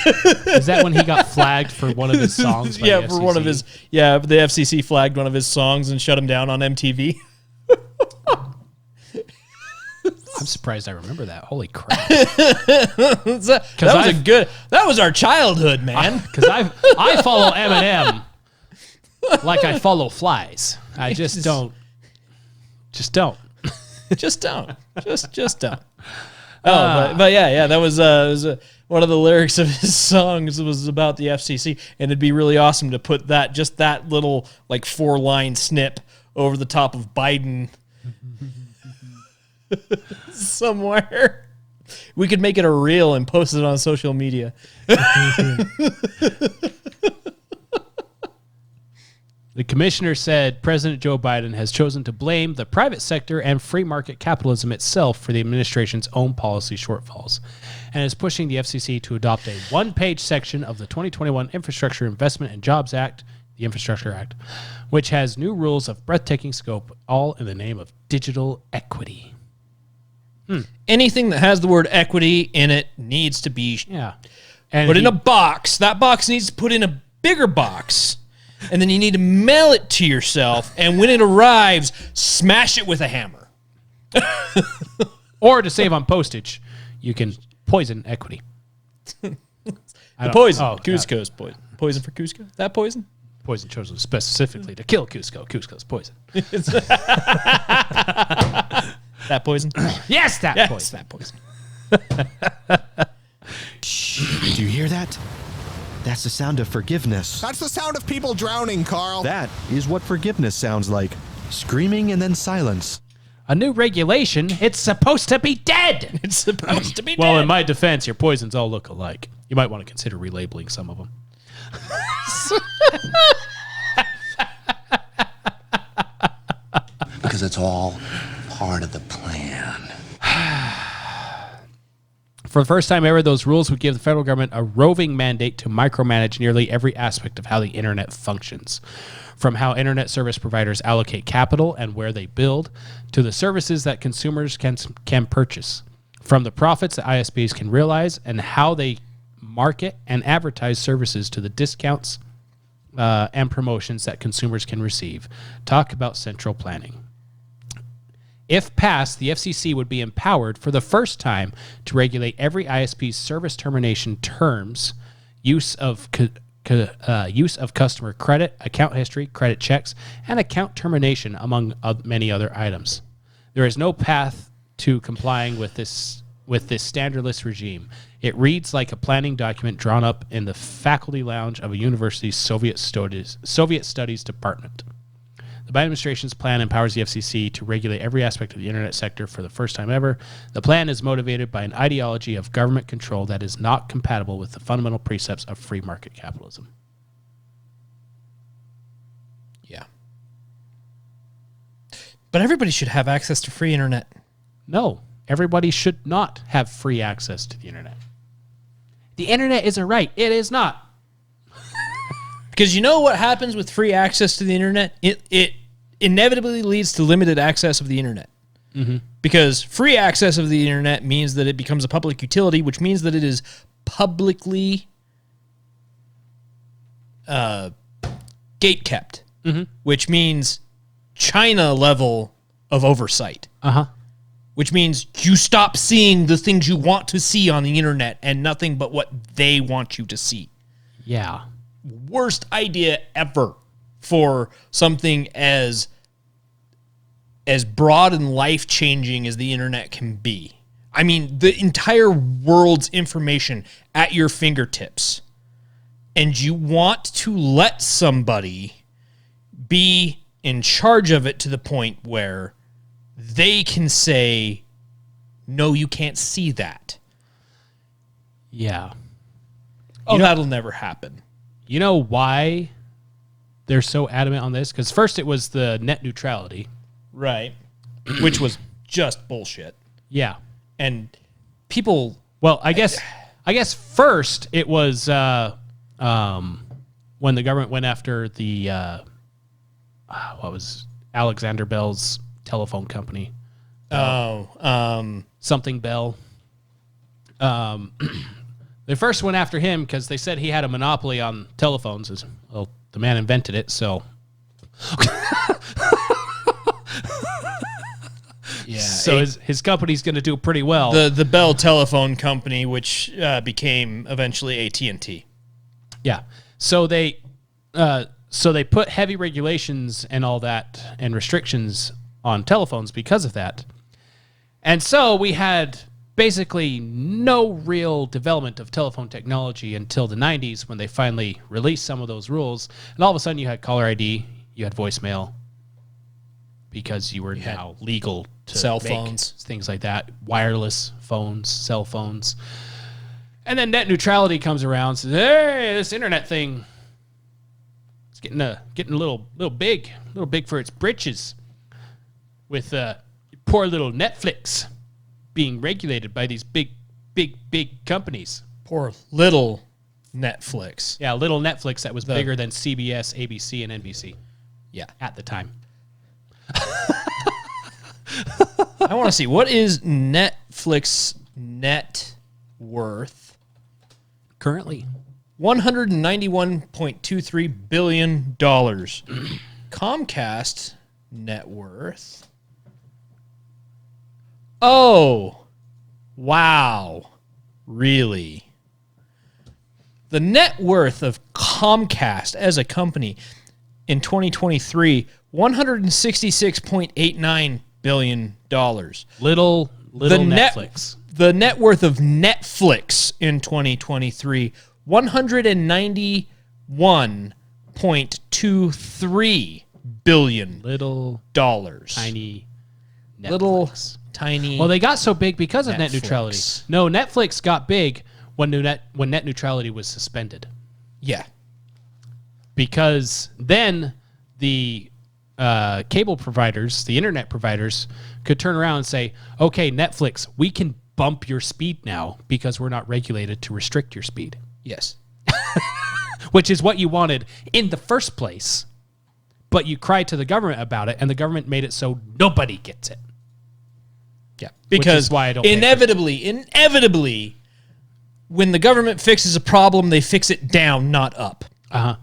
Is that when he got flagged for one of his songs? By Yeah, the for one of FCC? his. Yeah, the FCC flagged one of his songs and shut him down on MTV. I'm surprised I remember that. Holy crap! That was our childhood, man. Because I follow Eminem like I follow flies. I just don't. Just don't. Just don't. Just don't. But yeah, that was one of the lyrics of his songs was about the FCC, and it'd be really awesome to put that little like 4-line snip over the top of Biden somewhere. We could make it a reel and post it on social media. The commissioner said President Joe Biden has chosen to blame the private sector and free market capitalism itself for the administration's own policy shortfalls, and is pushing the FCC to adopt a one-page section of the 2021 Infrastructure Investment and Jobs Act, the Infrastructure Act, which has new rules of breathtaking scope, all in the name of digital equity. Anything that has the word equity in it needs to be And put in a box. That box needs to put in a bigger box. And then you need to mail it to yourself. And when it arrives, smash it with a hammer. Or to save on postage, you can poison equity. Poison. Oh, Cusco's poison. Poison for Cusco? That poison? Poison chosen specifically to kill Cusco. Cusco's poison. That poison? Yes, that Yes, poison. that poison. Do you hear that? That's the sound of forgiveness. That's the sound of people drowning, Carl. That is what forgiveness sounds like. Screaming and then silence. A new regulation, it's supposed to be dead. It's supposed to be Well, dead. in my defense, your poisons all look alike. You might want to consider relabeling some of them. Because it's all part of the plan. For the first time ever, those rules would give the federal government a roving mandate to micromanage nearly every aspect of how the internet functions. From how internet service providers allocate capital and where they build, to the services that consumers can purchase. From the profits that ISPs can realize and how they market and advertise services to the discounts and promotions that consumers can receive. Talk about central planning. If passed, the FCC would be empowered for the first time to regulate every ISP's service termination terms, use of customer credit, account history, credit checks, and account termination, among many other items. There is no path to complying with this standardless regime. It reads like a planning document drawn up in the faculty lounge of a university's Soviet Studies department. The Biden administration's plan empowers the FCC to regulate every aspect of the internet sector for the first time ever. The plan is motivated by an ideology of government control that is not compatible with the fundamental precepts of free market capitalism. Yeah. But everybody should have access to free internet. No, everybody should not have free access to the internet. The internet is a right. It is not. Because you know what happens with free access to the internet? It inevitably leads to limited access of the internet. Mm-hmm. Because free access of the internet means that it becomes a public utility, which means that it is publicly gate kept, which means China level of oversight. Uh-huh. Which means you stop seeing the things you want to see on the internet and nothing but what they want you to see. Yeah. Worst idea ever for something as broad and life-changing as the internet can be. I mean, the entire world's information at your fingertips. And you want to let somebody be in charge of it to the point where they can say, no, you can't see that. Yeah. That'll never happen. You know why they're so adamant on this? Because first it was the net neutrality. Right. Which was just bullshit. Yeah. And people... Well, I guess first it was when the government went after the... what was Alexander Bell's telephone company? Something Bell. They first went after him because they said he had a monopoly on telephones. Well, the man invented it, so... Yeah. So his company's going to do pretty well. The Bell Telephone Company, which became eventually AT&T. Yeah. So they put heavy regulations and all that and restrictions on telephones because of that. And so we had basically no real development of telephone technology until the 90s when they finally released some of those rules. And all of a sudden you had caller ID, you had voicemail, because you were now legal to cell make phones, things like that, wireless phones, cell phones. And then net neutrality comes around, says, "Hey, this internet thing, it's getting a little big for its britches, with poor little Netflix being regulated by these big companies." Poor little Netflix. Yeah, little Netflix that was bigger than CBS, ABC, and NBC. Yeah, at the time. I want to see, what is Netflix net worth currently? $191.23 billion. Comcast net worth. Oh, wow. Really? The net worth of Comcast as a company in 2023, $166.89 billion. Little Netflix. The net worth of Netflix in 2023, $191.23 billion. Little dollars. Tiny Netflix. Little tiny. Well, they got so big because of Netflix. net neutrality. No, Netflix got big when net neutrality was suspended. Yeah. Because then the cable providers, the internet providers, could turn around and say, okay, Netflix, we can bump your speed now because we're not regulated to restrict your speed. Yes. Which is what you wanted in the first place. But you cried to the government about it, and the government made it so nobody gets it. Yeah. Because why I don't inevitably, when the government fixes a problem, they fix it down, not up. Uh-huh.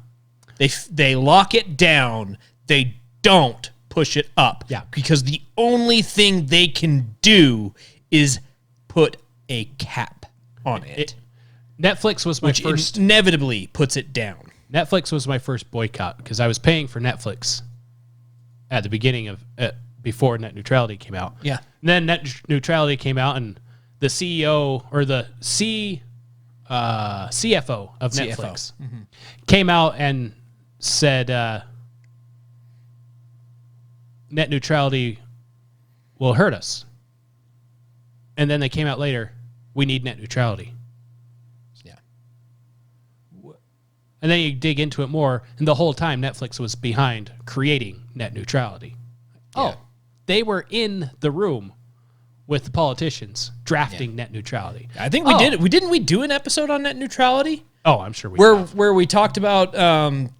They lock it down. They don't push it up. Yeah. Because the only thing they can do is put a cap on it. Netflix was my which first. Inevitably puts it down. Netflix was my first boycott because I was paying for Netflix at the beginning of before net neutrality came out. Yeah. And then net neutrality came out, and the CEO or the CFO of Netflix came out and said net neutrality will hurt us. And then they came out later, we need net neutrality. Yeah. And then you dig into it more, and the whole time Netflix was behind creating net neutrality. Yeah. Oh, they were in the room with the politicians drafting net neutrality. I think we did. Didn't we do an episode on net neutrality? Oh, I'm sure we where we talked about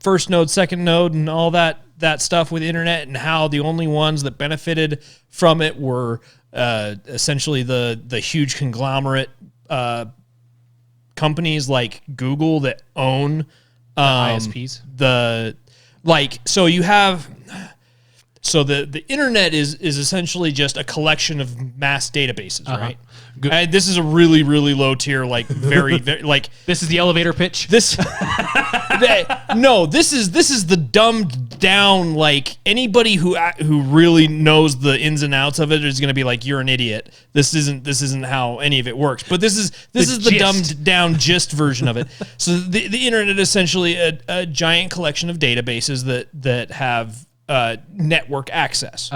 first node, second node, and all that stuff with the internet, and how the only ones that benefited from it were essentially the huge conglomerate companies like Google that own ISPs. So you have So the internet is essentially just a collection of mass databases, right? This is a really, really low tier, like very, very like This is the elevator pitch. this. This is the dumbed down. Like anybody who really knows the ins and outs of it is going to be like, you're an idiot. This isn't how any of it works. But this is the dumbed down gist version of it. So the internet is essentially a giant collection of databases that have network access.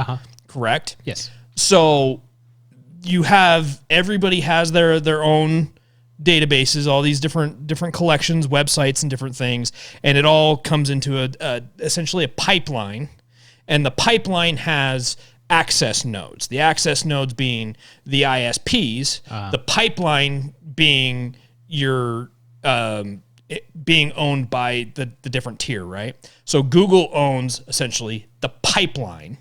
Correct? Yes. So everybody has their own databases, all these different collections, websites, and different things, and it all comes into essentially a pipeline, and the pipeline has access nodes. The access nodes being the ISPs, the pipeline being your being owned by the different tier, right? So Google owns essentially the pipeline.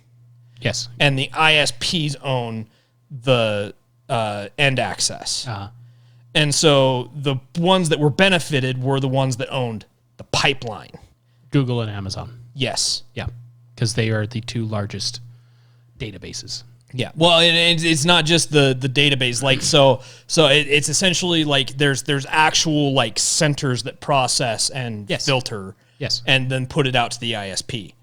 Yes. And the ISPs own the end access. And so the ones that were benefited were the ones that owned the pipeline. Google and Amazon. Yes. Yeah. Because they are the two largest databases. Yeah. Well, it's not just the database. Like, so it's essentially like there's actual like centers that process and filter. Yes. And then put it out to the ISP.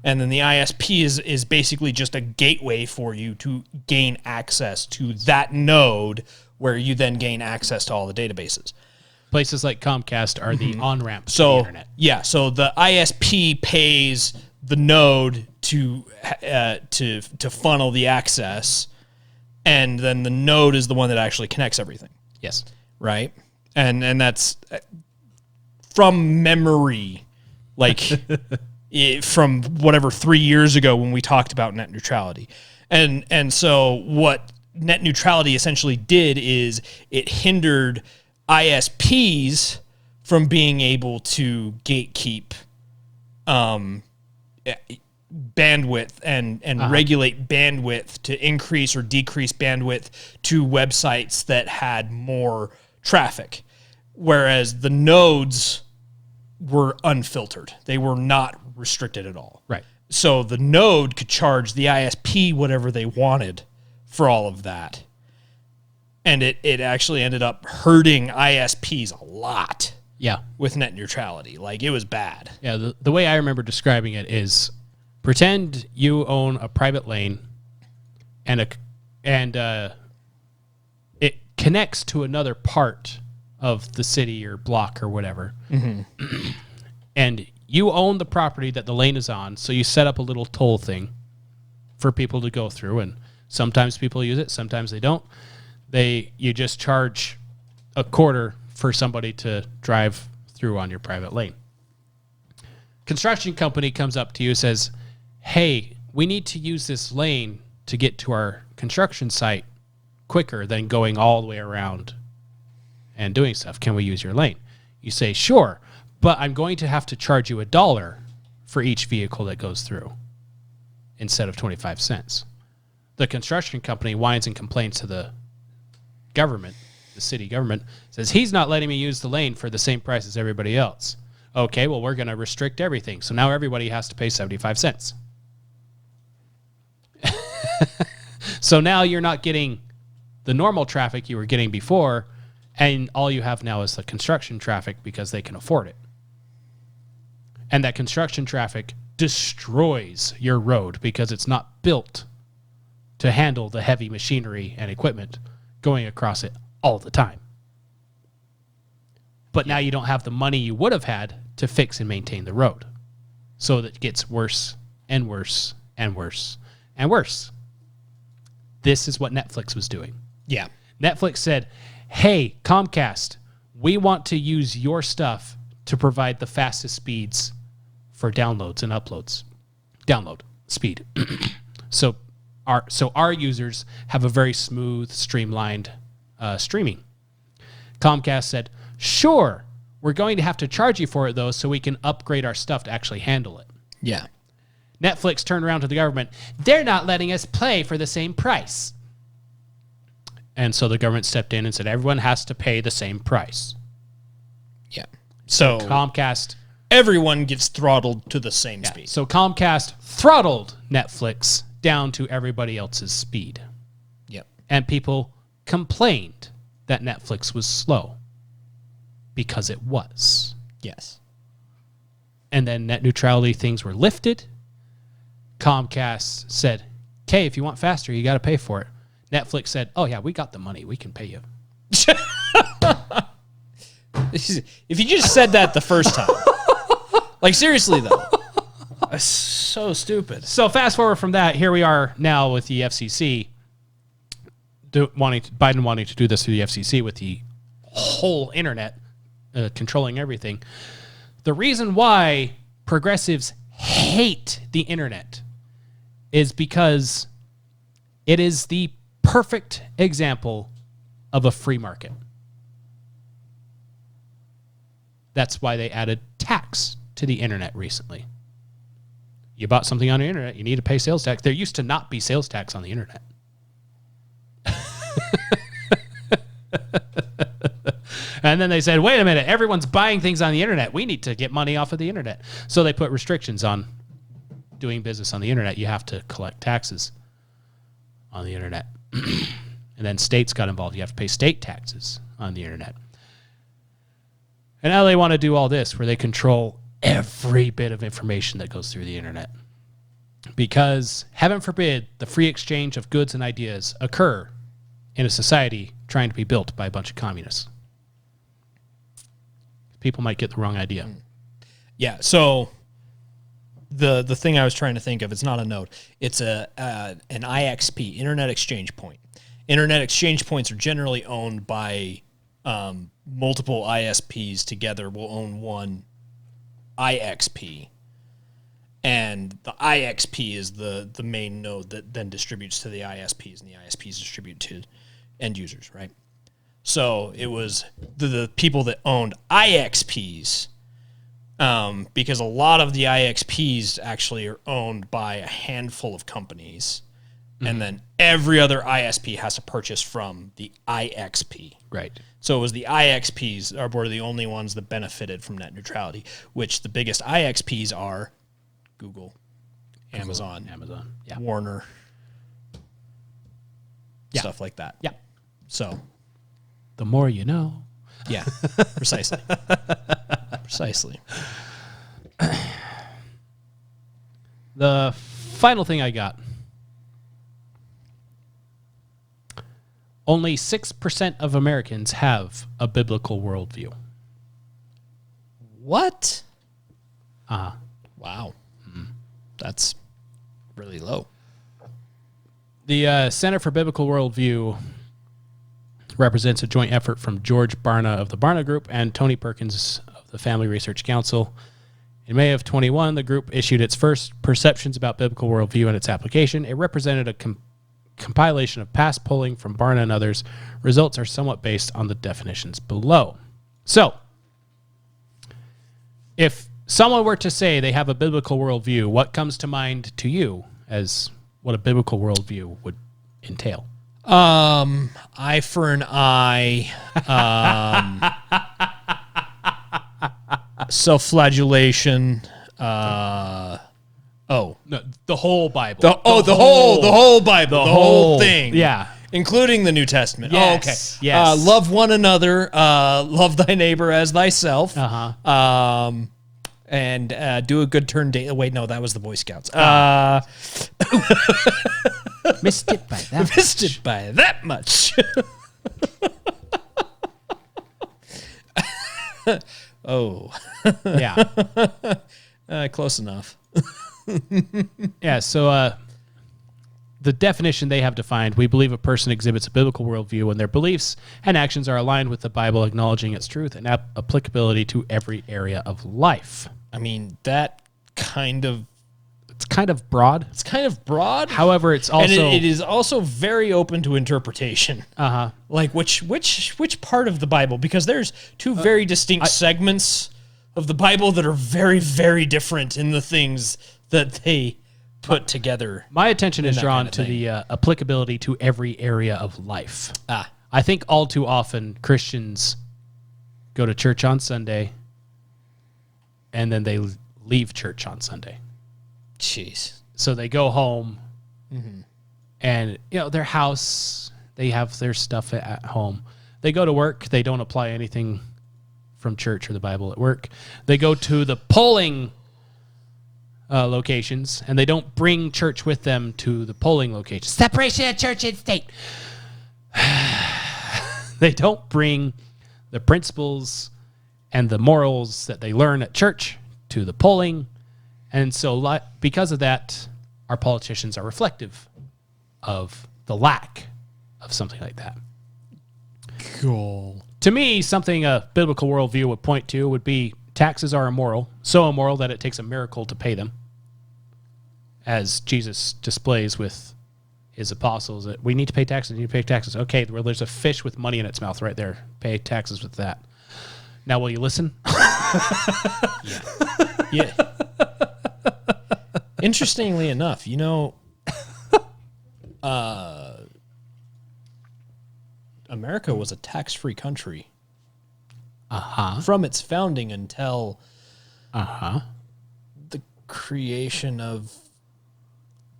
And then the ISP is basically just a gateway for you to gain access to that node where you then gain access to all the databases. Places like Comcast are the on-ramp to the So internet. yeah, so the ISP pays the node to funnel the access, and then the node is the one that actually connects everything. Yes. Right? And that's from memory, like from whatever 3 years ago when we talked about net neutrality. And so what net neutrality essentially did is it hindered ISPs from being able to gatekeep bandwidth and regulate bandwidth to increase or decrease bandwidth to websites that had more traffic. Whereas the nodes were unfiltered. They were not restricted at all. Right. So the node could charge the ISP whatever they wanted for all of that. And it actually ended up hurting ISPs a lot. Yeah. With net neutrality. Like, it was bad. Yeah, the way I remember describing it is pretend you own a private lane and it connects to another part of the city or block or whatever. And you own the property that the lane is on, so you set up a little toll thing for people to go through, and sometimes people use it, sometimes they don't. You just charge a quarter for somebody to drive through on your private lane. Construction company comes up to you and says, hey, we need to use this lane to get to our construction site quicker than going all the way around and doing stuff. Can we use your lane? You say, sure, but I'm going to have to charge you $1 for each vehicle that goes through instead of 25 cents. The construction company whines and complains to the government, the city government, says he's not letting me use the lane for the same price as everybody else. Okay, well, we're going to restrict everything. So now everybody has to pay 75 cents. So now you're not getting the normal traffic you were getting before, and all you have now is the construction traffic because they can afford it. And that construction traffic destroys your road because it's not built to handle the heavy machinery and equipment going across it all the time. But now you don't have the money you would have had to fix and maintain the road. So it gets worse and worse and worse and worse. This is what Netflix was doing. Yeah. Netflix said, hey, Comcast, we want to use your stuff to provide the fastest speeds for downloads and uploads. Download speed. So our users have a very smooth, streamlined streaming. Comcast said, sure, we're going to have to charge you for it, though, so we can upgrade our stuff to actually handle it. Yeah. Netflix turned around to the government. They're not letting us play for the same price. And so the government stepped in and said, everyone has to pay the same price. Yeah. So Comcast everyone gets throttled to the same speed. So Comcast throttled Netflix down to everybody else's speed. Yep. And people complained that Netflix was slow because it was. Yes. And then net neutrality things were lifted. Comcast said, okay, if you want faster, you got to pay for it. Netflix said, oh, yeah, we got the money. We can pay you. If you just said that the first time. Like, seriously, though. That's so stupid. So fast forward from that, here we are now with the FCC, Biden wanting to do this through the FCC with the whole internet controlling everything. The reason why progressives hate the internet is because it is the perfect example of a free market. That's why they added tax to the internet recently. You bought something on the internet, you need to pay sales tax. There used to not be sales tax on the internet. And then they said, wait a minute, everyone's buying things on the internet. We need to get money off of the internet. So they put restrictions on doing business on the internet. You have to collect taxes on the internet. And then states got involved. You have to pay state taxes on the internet. And now they want to do all this where they control every bit of information that goes through the internet. Because, heaven forbid, the free exchange of goods and ideas occur in a society trying to be built by a bunch of communists. People might get the wrong idea. Yeah, so the thing I was trying to think of, it's not a node. It's an IXP, Internet Exchange Point. Internet exchange points are generally owned by multiple ISPs together will own one IXP. And the IXP is the main node that then distributes to the ISPs, and the ISPs distribute to end users, right? So it was the people that owned IXPs, because a lot of the IXPs actually are owned by a handful of companies, and then every other ISP has to purchase from the IXP. Right. So it was the IXPs were the only ones that benefited from net neutrality, which the biggest IXPs are Google, Amazon, yeah. Warner, Yeah. stuff like that. Yeah. So, The more you know. yeah, precisely. Precisely. The final thing I got. Only 6% of Americans have a biblical worldview. What? Uh-huh. Wow. That's really low. The Center for Biblical Worldview represents a joint effort from George Barna of the Barna Group and Tony Perkins of the Family Research Council. In May of 21, the group issued its first Perceptions About Biblical Worldview and its application. It represented a compilation of past polling from Barna and others. Results are somewhat based on the definitions below. So, if someone were to say they have a biblical worldview, what comes to mind to you as what a biblical worldview would entail? Eye for an eye. Self-flagellation. No, the whole Bible. The whole Bible. The whole thing. Yeah. Including the New Testament. Yes, Oh, okay. yes. Love one another. Love thy neighbor as thyself. Uh-huh. And do a good turn. Wait, no, that was the Boy Scouts. Missed it by that Missed it by that much. Oh. Yeah. Close enough. Yeah, so the definition they have defined, we believe a person exhibits a biblical worldview when their beliefs and actions are aligned with the Bible, acknowledging its truth and applicability to every area of life. I mean, that kind of... It's kind of broad. It's kind of broad. However, it's also... And it is also very open to interpretation. Uh-huh. Like, which part of the Bible? Because there's two very distinct segments of the Bible that are very, very different in the things that they put together. My attention is that drawn kind of to thing. the applicability to every area of life. Ah. I think all too often Christians go to church on Sunday, and then they leave church on Sunday. Jeez. So they go home, and their house, they have their stuff at home. They go to work. They don't apply anything from church or the Bible at work. They go to the polling locations, and they don't bring church with them to the polling locations. Separation of church and state. They don't bring the principles and the morals that they learn at church to the polling. And so because of that, our politicians are reflective of the lack of something like that. Cool. To me, something a biblical worldview would point to would be taxes are immoral, so immoral that it takes a miracle to pay them, as Jesus displays with his apostles that we need to pay taxes, you need to pay taxes. Okay, well, there's a fish with money in its mouth right there. Pay taxes with that. Now, will you listen? Yeah. Interestingly enough, America was a tax-free country. From its founding until the creation of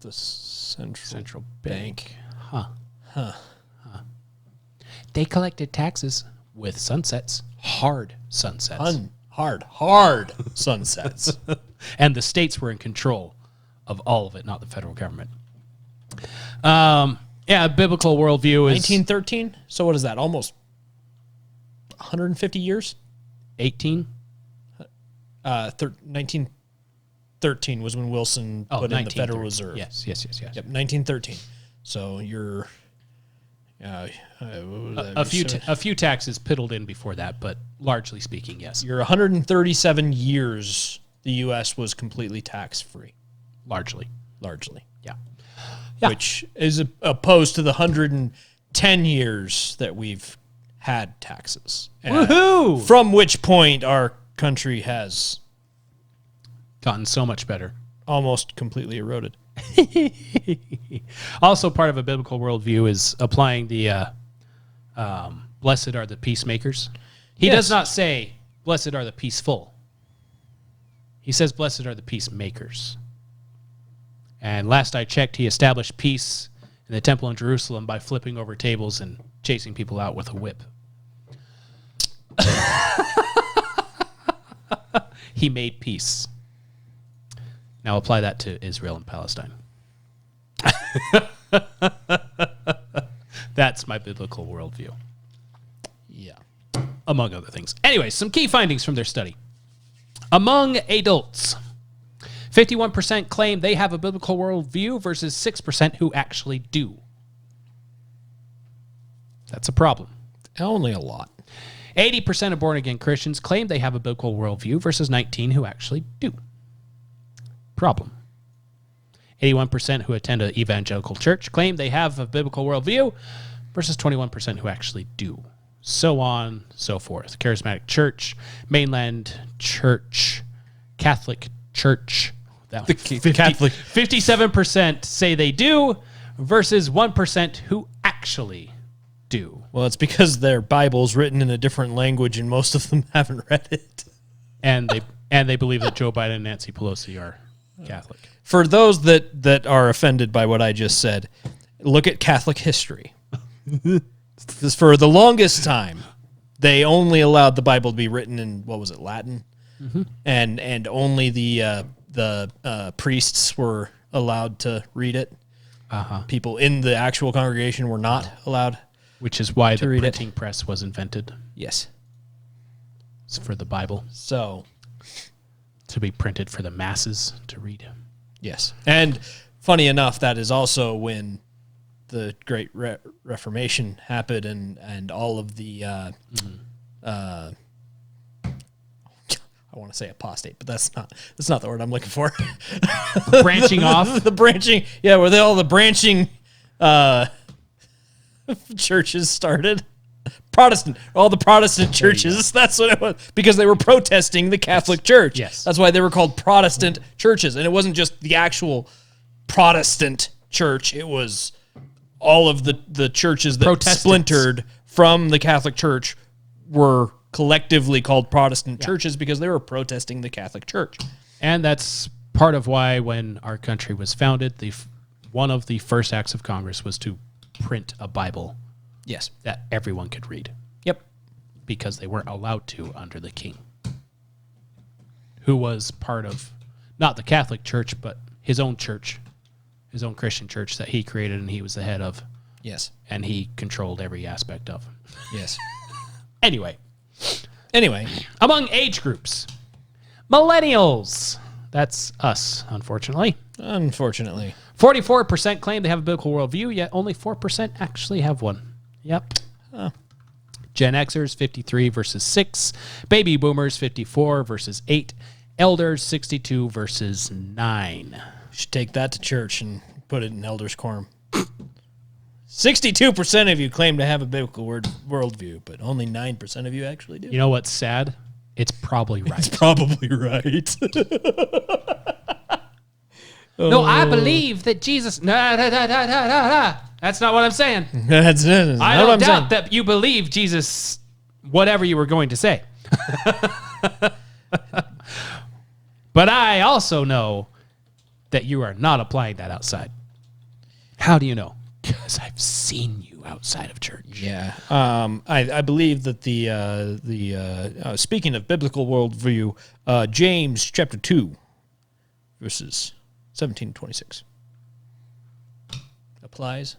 the central bank. They collected taxes with sunsets, hard sunsets. Hard sunsets. And the states were in control of all of it, not the federal government. Biblical worldview is 1913. So what is that? Almost 150 years. 18. 1913 was when Wilson put in the Federal Reserve. Yes. Yep, 1913. So you're a few taxes piddled in before that, but largely speaking, yes. You're 137 years. The U.S. was completely tax-free. Largely. Yeah. Which is opposed to the 110 years that we've had taxes. Woohoo! From which point our country has gotten so much better. Almost completely eroded. Also, part of a biblical worldview is applying the blessed are the peacemakers. He does not say, blessed are the peaceful. He says, blessed are the peacemakers. And last I checked, he established peace in the temple in Jerusalem by flipping over tables and chasing people out with a whip. He made peace. Now apply that to Israel and Palestine. That's my biblical worldview. Yeah. Among other things. Anyway, some key findings from their study. Among adults, 51% claim they have a biblical worldview versus 6% who actually do. That's a problem. Only a lot. 80% of born-again Christians claim they have a biblical worldview versus 19% who actually do. Problem. 81% who attend an evangelical church claim they have a biblical worldview versus 21% who actually do. So on, so forth. Charismatic church, mainland church, Catholic church. That one. Catholic. 57% say they do versus 1% who actually do. Well, it's because their Bible's written in a different language and most of them haven't read it. And they believe that Joe Biden and Nancy Pelosi are Catholic. For those that are offended by what I just said, look at Catholic history. Because for the longest time, they only allowed the Bible to be written in, what was it, Latin? Mm-hmm. And only the priests were allowed to read it. People in the actual congregation were not allowed. Which is why the printing press was invented. Yes. It's for the Bible. So, to be printed for the masses to read. Yes. And funny enough, that is also when the Great Reformation happened and all of the, I want to say apostate, but that's not the word I'm looking for. Branching off? The branching, yeah, where all the branching churches started. All the Protestant churches, that's what it was, because they were protesting the Catholic Church. Yes. That's why they were called Protestant churches. And it wasn't just the actual Protestant church, it was all of the churches that splintered from the Catholic Church were collectively called Protestant churches because they were protesting the Catholic Church. And that's part of why when our country was founded, one of the first acts of Congress was to print a Bible Yes. that everyone could read. Yep. Because they weren't allowed to under the king, who was part of not the Catholic Church, but his own church, his own Christian church that he created and he was the head of. Yes. And he controlled every aspect of. Yes. Anyway, Among age groups, millennials. That's us, unfortunately. 44% claim they have a biblical worldview, yet only 4% actually have one. Yep. Gen Xers, 53 versus 6. Baby Boomers, 54 versus 8. Elders, 62 versus 9. You should take that to church and put it in Elders' Quorum. 62% of you claim to have a biblical worldview, but only 9% of you actually do. You know what's sad? It's probably right. It's probably right. No, I believe that Jesus... No. That's not what I'm saying. That's it. I don't doubt that you believe Jesus, whatever you were going to say. But I also know that you are not applying that outside. How do you know? Because I've seen you outside of church. Yeah. I believe that the speaking of biblical worldview, James chapter 2, verses 17 to 26 applies.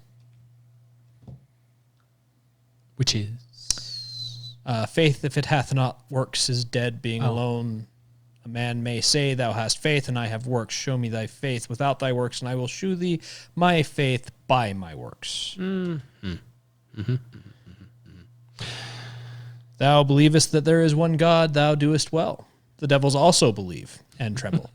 Which is? Faith, if it hath not works, is dead, being alone. A man may say, thou hast faith, and I have works. Show me thy faith without thy works, and I will shew thee my faith by my works. Thou believest that there is one God, thou doest well. The devils also believe and tremble.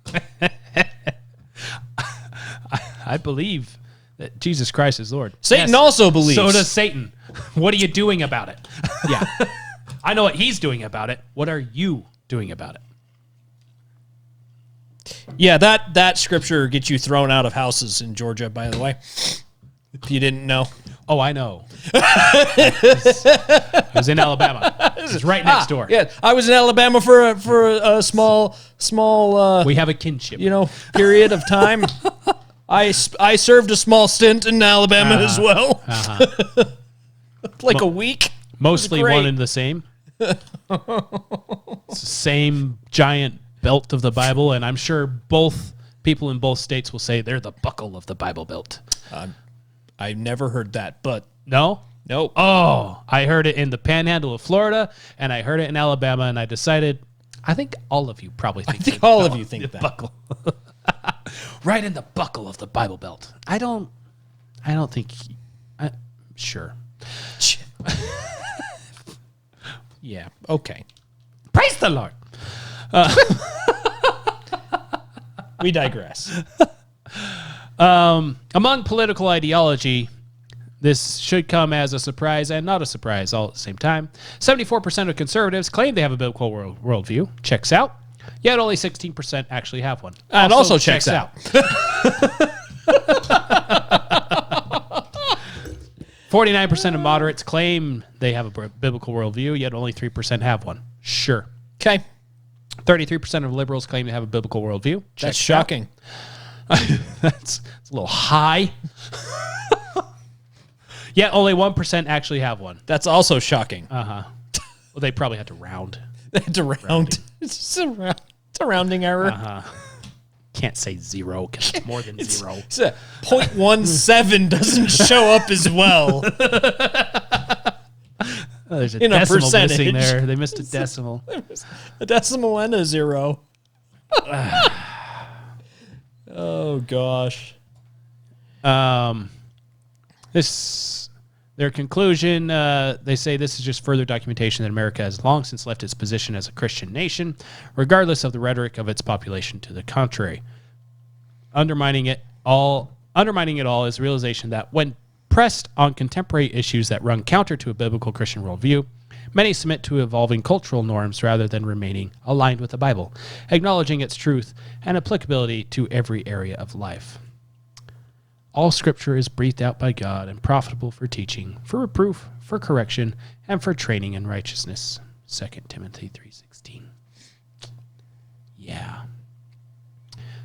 I believe that Jesus Christ is Lord. Satan also believes. So does Satan. What are you doing about it? Yeah. I know what he's doing about it. What are you doing about it? Yeah, that scripture gets you thrown out of houses in Georgia, by the way. If you didn't know. Oh, I know. I was in Alabama. It was right next door. Yeah, I was in Alabama for a small We have a kinship. period of time. I served a small stint in Alabama as well. Like a week. Mostly Great. one and the same. It's the same giant belt of the Bible, and I'm sure both people in both states will say they're the buckle of the Bible belt. I've never heard that, but No? nope. Oh, I heard it in the panhandle of Florida, and I heard it in Alabama, and I decided, I think all of you probably think think all of you think that. buckle. Right in the buckle of the Bible belt. I don't think, sure. Yeah, okay. Praise the Lord. We digress. Among political ideology, this should come as a surprise and not a surprise all at the same time. 74% of conservatives claim they have a biblical worldview. Checks out. Yet only 16% actually have one. And also checks out. 49% of moderates claim they have a biblical worldview, yet only 3% have one. Sure. Okay. 33% of liberals claim to have a biblical worldview. That's Checks shocking. out. That's a little high. Yet only 1% actually have one. That's also shocking. Well, they probably had to round. It's a round. It's a rounding error. Can't say 0 because it's more than 0. It's a 0.17 doesn't show up as well. There's a In a decimal percentage. missing there. They missed a decimal. A decimal and a 0. Oh gosh. Their conclusion, they say this is just further documentation that America has long since left its position as a Christian nation, regardless of the rhetoric of its population to the contrary. Undermining it all is the realization that when pressed on contemporary issues that run counter to a biblical Christian worldview, many submit to evolving cultural norms rather than remaining aligned with the Bible, acknowledging its truth and applicability to every area of life. All scripture is breathed out by God and profitable for teaching, for reproof, for correction, and for training in righteousness. 2 Timothy 3:16. Yeah.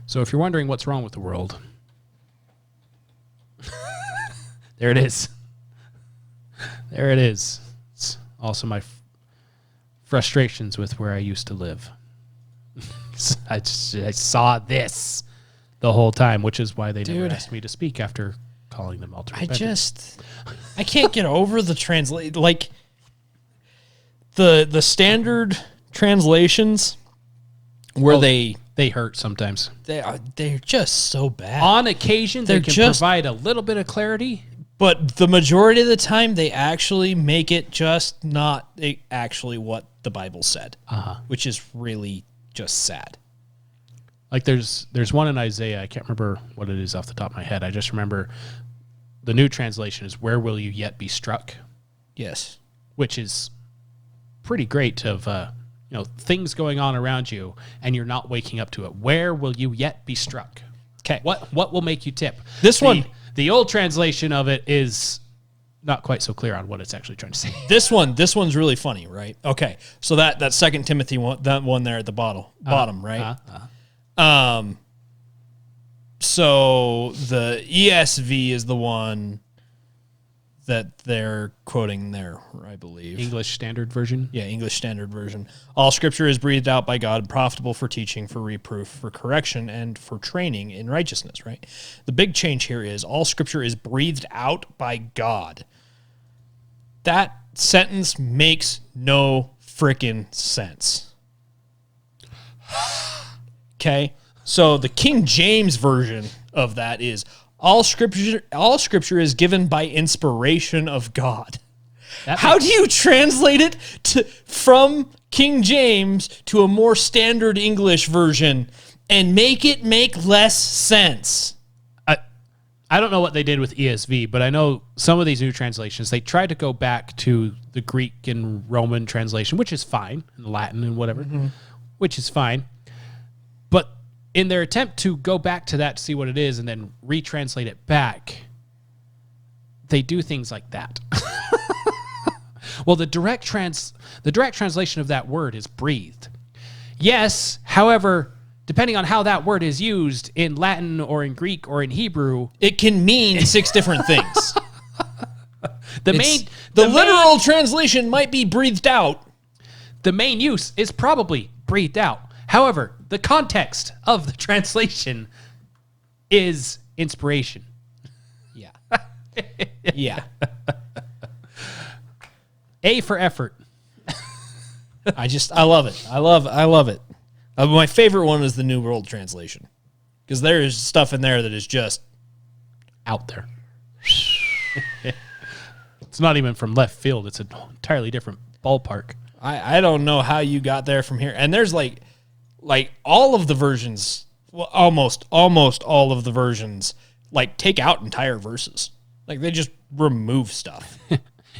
So if you're wondering what's wrong with the world, there it is. There it is. It's also my frustrations with where I used to live. I saw this the whole time, which is why they never asked me to speak after calling them alternate. I can't get over the translate, like the standard translations where they hurt sometimes. They're just so bad. On occasion, they can just provide a little bit of clarity, but the majority of the time, they actually make it just not actually what the Bible said, which is really just sad. Like there's one in Isaiah. I can't remember what it is off the top of my head. I just remember the new translation is "Where will you yet be struck?" Yes, which is pretty great. Of things going on around you, and you're not waking up to it. Where will you yet be struck? Okay, what will make you tip? The old translation of it is not quite so clear on what it's actually trying to say. This one's really funny, right? Okay, so that 2 Timothy one, that one there at the bottom, right? So the ESV is the one that they're quoting there, I believe. English Standard Version? Yeah, English Standard Version. All scripture is breathed out by God, profitable for teaching, for reproof, for correction, and for training in righteousness, right? The big change here is all scripture is breathed out by God. That sentence makes no frickin' sense. Okay? So the King James Version of that is all scripture is given by inspiration of God. How do you translate it from King James to a more standard English version and make it make less sense? I don't know what they did with ESV, but I know some of these new translations, they tried to go back to the Greek and Roman translation, which is fine, and Latin and whatever, which is fine. But in their attempt to go back to that to see what it is and then retranslate it back, they do things like that. Well, the direct translation of that word is breathed. Yes, however, depending on how that word is used in Latin or in Greek or in Hebrew, it can mean 6 different things. The literal translation might be breathed out. The main use is probably breathed out. However, the context of the translation is inspiration. Yeah. Yeah. A for effort. I love it. I love it. My favorite one is the New World Translation, because there is stuff in there that is just out there. It's not even from left field. It's an entirely different ballpark. I don't know how you got there from here. And there's like all of the versions, well, almost all of the versions, like take out entire verses. Like they just remove stuff.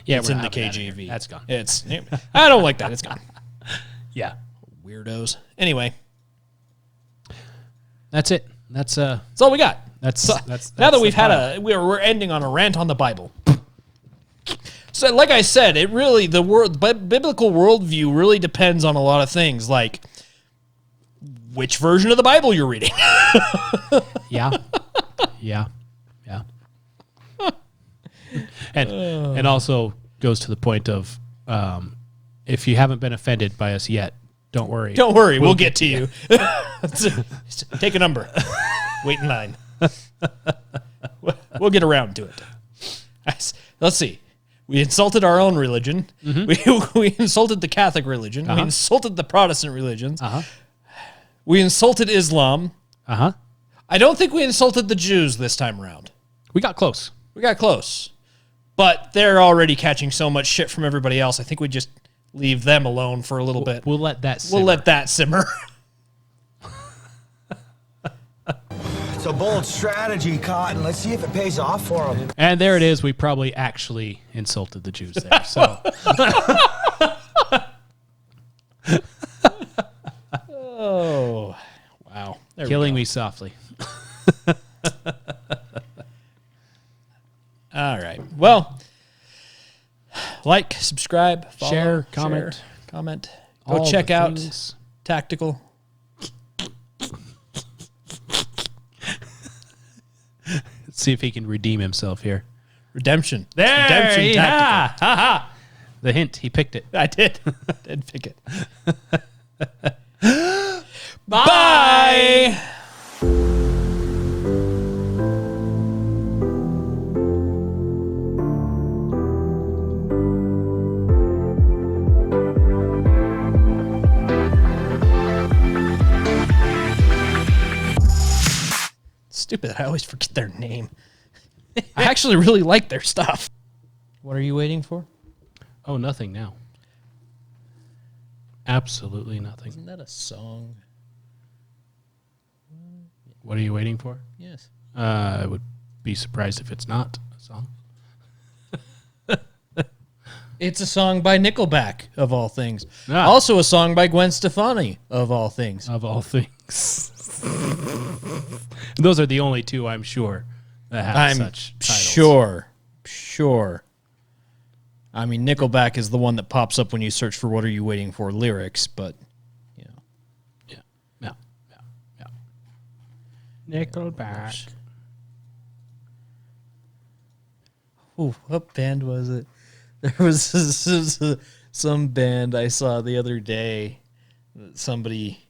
Yeah, it's in the KJV. That's gone. I don't like that. It's gone. Yeah. Weirdos. Anyway. That's it. That's all we got. That's now that we've had we're ending on a rant on the Bible. So like I said, it really, biblical worldview really depends on a lot of things, like which version of the Bible you're reading. Yeah. And also goes to the point of if you haven't been offended by us yet, don't worry. Don't worry, we'll get to you. Take a number. Wait in line. We'll get around to it. Let's see. We insulted our own religion. Mm-hmm. We insulted the Catholic religion. We insulted the Protestant religions. We insulted Islam. I don't think we insulted the Jews this time around. We got close. But they're already catching so much shit from everybody else. I think we just leave them alone for a little bit. We'll let that simmer. We'll let that simmer. It's a bold strategy, Cotton. Let's see if it pays off for them. And there it is. We probably actually insulted the Jews there. So. Oh, wow. Killing me softly. All right. Well, like, subscribe, follow, share, comment. comment. Go All check the out things. Tactical. Let's see if he can redeem himself here. Redemption. There, Redemption yeah. Tactical. Ha, ha. The hint, he picked it. I did. Did pick it. Bye. Stupid. I always forget their name. I actually really like their stuff. What are you waiting for? Oh, nothing now. Absolutely nothing. Isn't that a song? What are you waiting for? Yes. I would be surprised if it's not a song. It's a song by Nickelback, of all things. Ah. Also a song by Gwen Stefani, of all things. Of all things. Those are the only two, I'm sure, that have I'm such titles. Sure. I mean, Nickelback is the one that pops up when you search for "What Are You Waiting For" lyrics, but you know, Yeah. Nickelback. Ooh, what band was it? There was some band I saw the other day. Somebody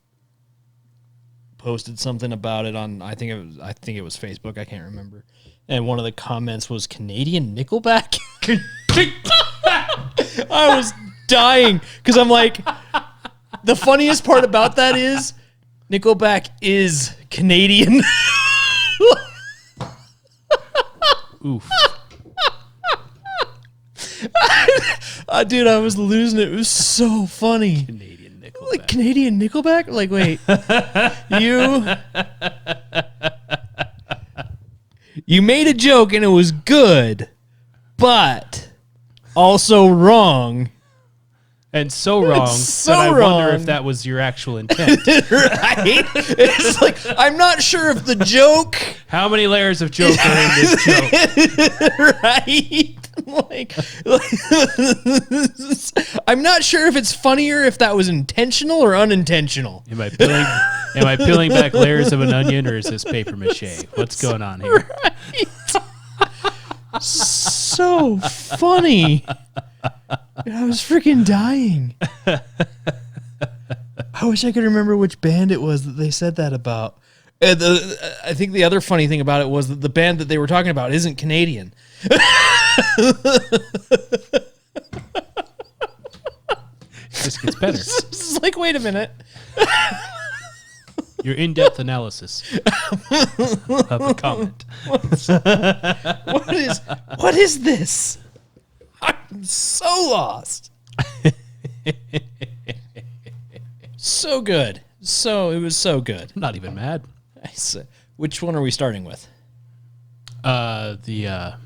posted something about it on I think it was Facebook. I can't remember. And one of the comments was Canadian Nickelback. I was dying because I'm like, the funniest part about that is Nickelback is Canadian. Oof. Dude, I was losing it. It was so funny. Canadian Nickelback. Like Canadian Nickelback? Like, wait, you made a joke and it was good, but also wrong. And so wrong so that I wonder wrong. if that was your actual intent. Right? It's like, I'm not sure if the joke, How many layers of joke are in this joke? right? Like, I'm not sure if it's funnier if that was intentional or unintentional. Am I peeling back layers of an onion, or is this paper mache? What's going on here? So funny. I was freaking dying. I wish I could remember which band it was that they said that about. I think the other funny thing about it was that the band that they were talking about isn't Canadian. It just gets better. It's like, wait a minute. Your in-depth analysis of the comment. What is this? I'm so lost. So good. It was so good. I'm not even mad. Which one are we starting with? The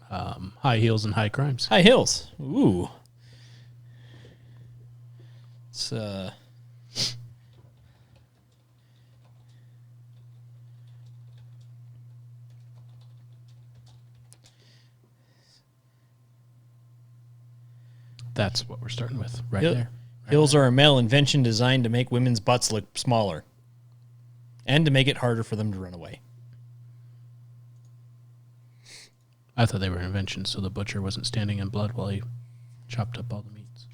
high heels and high crimes. High Hills. Ooh. It's That's what we're starting with right Hill- there. Hills are a male invention designed to make women's butts look smaller and to make it harder for them to run away. I thought they were inventions, so the butcher wasn't standing in blood while he chopped up all the meats.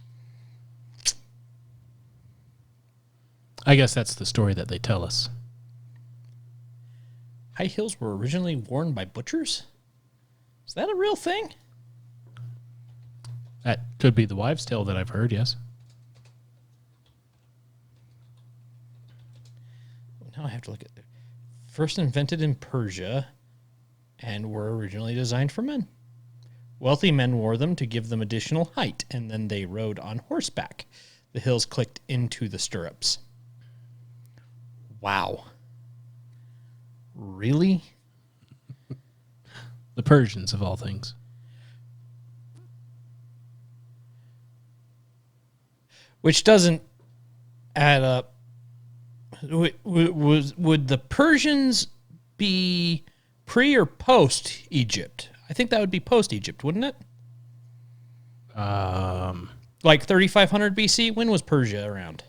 I guess that's the story that they tell us. High heels were originally worn by butchers? Is that a real thing? That could be the wives' tale that I've heard, yes. Now I have to look at it. First invented in Persia and were originally designed for men. Wealthy men wore them to give them additional height, and then they rode on horseback. The heels clicked into the stirrups. Wow. Really? The Persians, of all things. Which doesn't add up. Would the Persians be pre or post Egypt? I think that would be post Egypt, wouldn't it? Like 3500 BC? When was Persia around?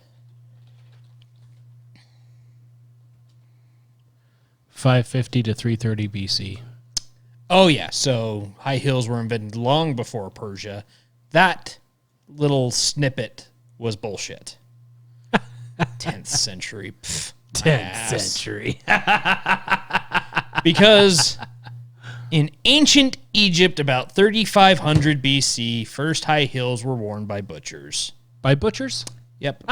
550 to 330 BC. Oh, yeah. So high heels were invented long before Persia. That little snippet was bullshit. 10th century. 10th century. Because in ancient Egypt, about 3500 BC, first high heels were worn by butchers. By butchers? Yep.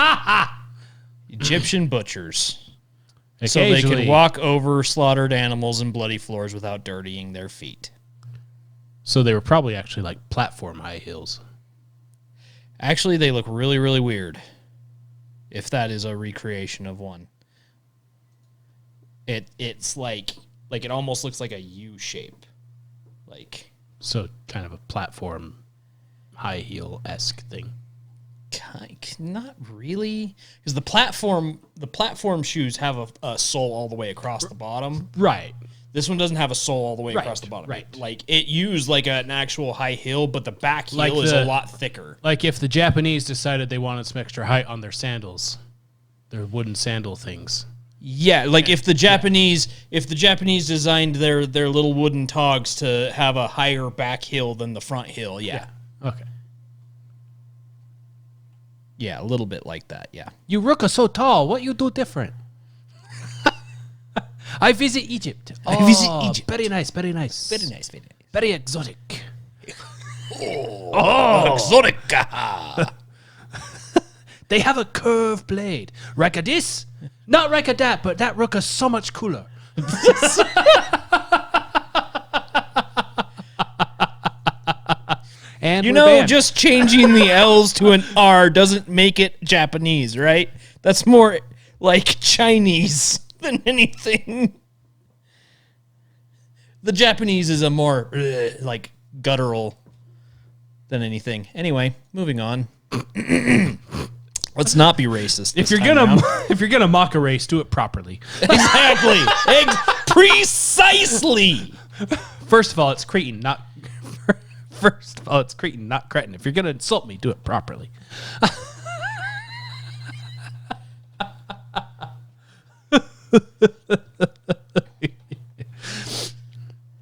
Egyptian butchers. So they Occasionally. could walk over slaughtered animals and bloody floors without dirtying their feet. So they were probably actually like platform high heels. Actually, they look really, really weird. If that is a recreation of one. It's like it almost looks like a U shape. Like, So kind of a platform high heel-esque thing. not really, because the platform shoes have a sole all the way across the bottom. Right. This one doesn't have a sole all the way Right, across the bottom. right. Like it used like an actual high heel, but the back heel Like is a lot thicker. Like if the Japanese decided they wanted some extra height on their sandals, their wooden sandal things. Yeah, like if the Japanese designed their little wooden togs to have a higher back heel than the front heel, yeah. Okay. Yeah, a little bit like that, yeah. You Rook are so tall. What you do different? I visit Egypt. I visit Egypt. Very nice, very nice. Very nice, very nice. Very exotic. Exotica. They have a curved blade. Record this? Not record that, but that Rook is so much cooler. And You we're know, banned. just changing the L's to an R doesn't make it Japanese, right? That's more like Chinese than anything. The Japanese is a more like guttural than anything. Anyway, moving on. Let's not be racist. If this you're time gonna around. if you're gonna mock a race, do it properly. Exactly. Precisely. First of all, it's Cretan, not. First of all, it's Cretan, not Cretan. If you're gonna insult me, do it properly.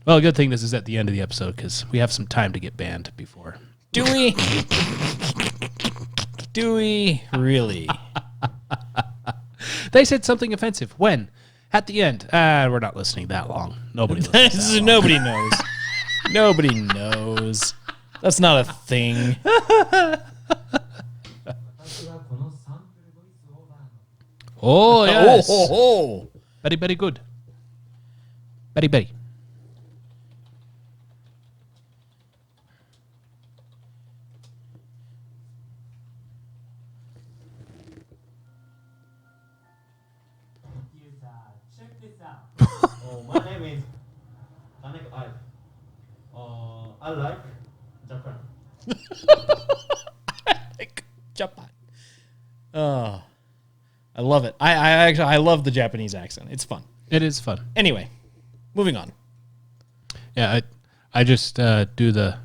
Well, good thing this is at the end of the episode because we have some time to get banned before. Do we? Do we really? They said something offensive. When? At the end. We're not listening that long. Nobody listens that long. Nobody knows. Nobody knows. That's not a thing. Oh, yes. Oh. Very, very good. Very, very. My name is I like Japan. Like Japan. Oh, I love it. I love the Japanese accent. It's fun. It is fun. Anyway, moving on. Yeah, I just do the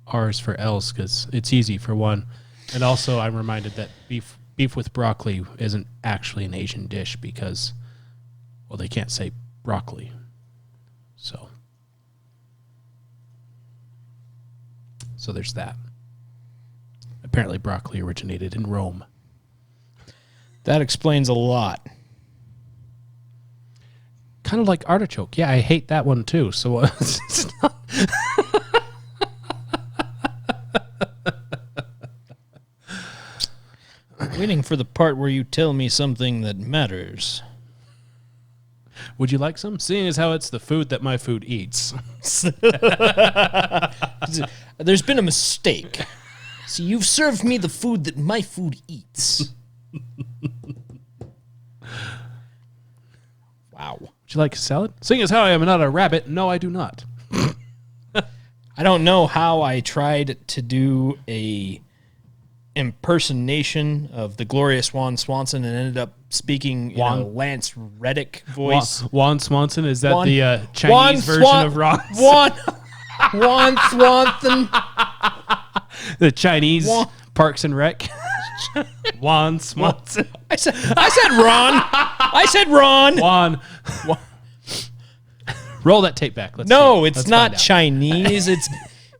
R's for L's because it's easy for one, and also I'm reminded that beef with broccoli isn't actually an Asian dish because, well, they can't say broccoli, so there's that. Apparently, broccoli originated in Rome. That explains a lot. Kind of like artichoke. Yeah, I hate that one too. So it's not. Waiting for the part where you tell me something that matters. Would you like some? Seeing as how it's the food that my food eats. There's been a mistake. See, you've served me the food that my food eats. Wow. Would you like a salad? Seeing as how I am not a rabbit, no, I do not. I don't know how I tried to do a impersonation of the glorious Juan Swanson and ended up speaking in a Lance Reddick voice. Juan Swanson, is that Juan- the Chinese Juan version Swan- of Ron? Juan Swanson. The Chinese Parks and Rec. Juan Swanson. I said Ron. I said Ron. Juan. Roll that tape back. Let's No, see. it's Let's not find out. Chinese.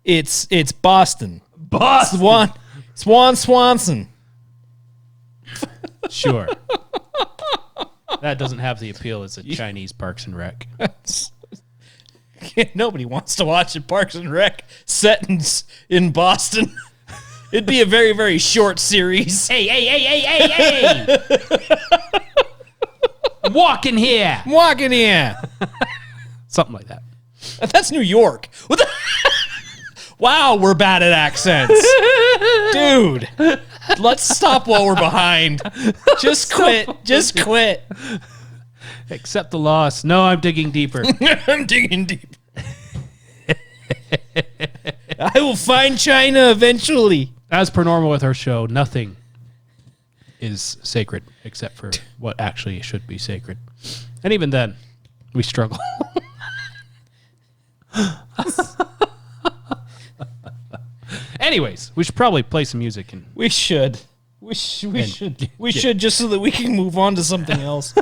It's Boston. Boston. Swan Swanson. Sure. That doesn't have the appeal as a Chinese Parks and Rec. Nobody wants to watch a Parks and Rec set in Boston. It'd be a very, very short series. Hey. I'm walking here. Something like that. That's New York. What the? Wow, we're bad at accents. Dude, let's stop while we're behind. Just quit. Accept the loss. No, I'm digging deeper. I'm digging deep. I will find China eventually. As per normal with our show, nothing is sacred except for what actually should be sacred. And even then, we struggle. Anyways, we should probably play some music. And We should just so that we can move on to something else.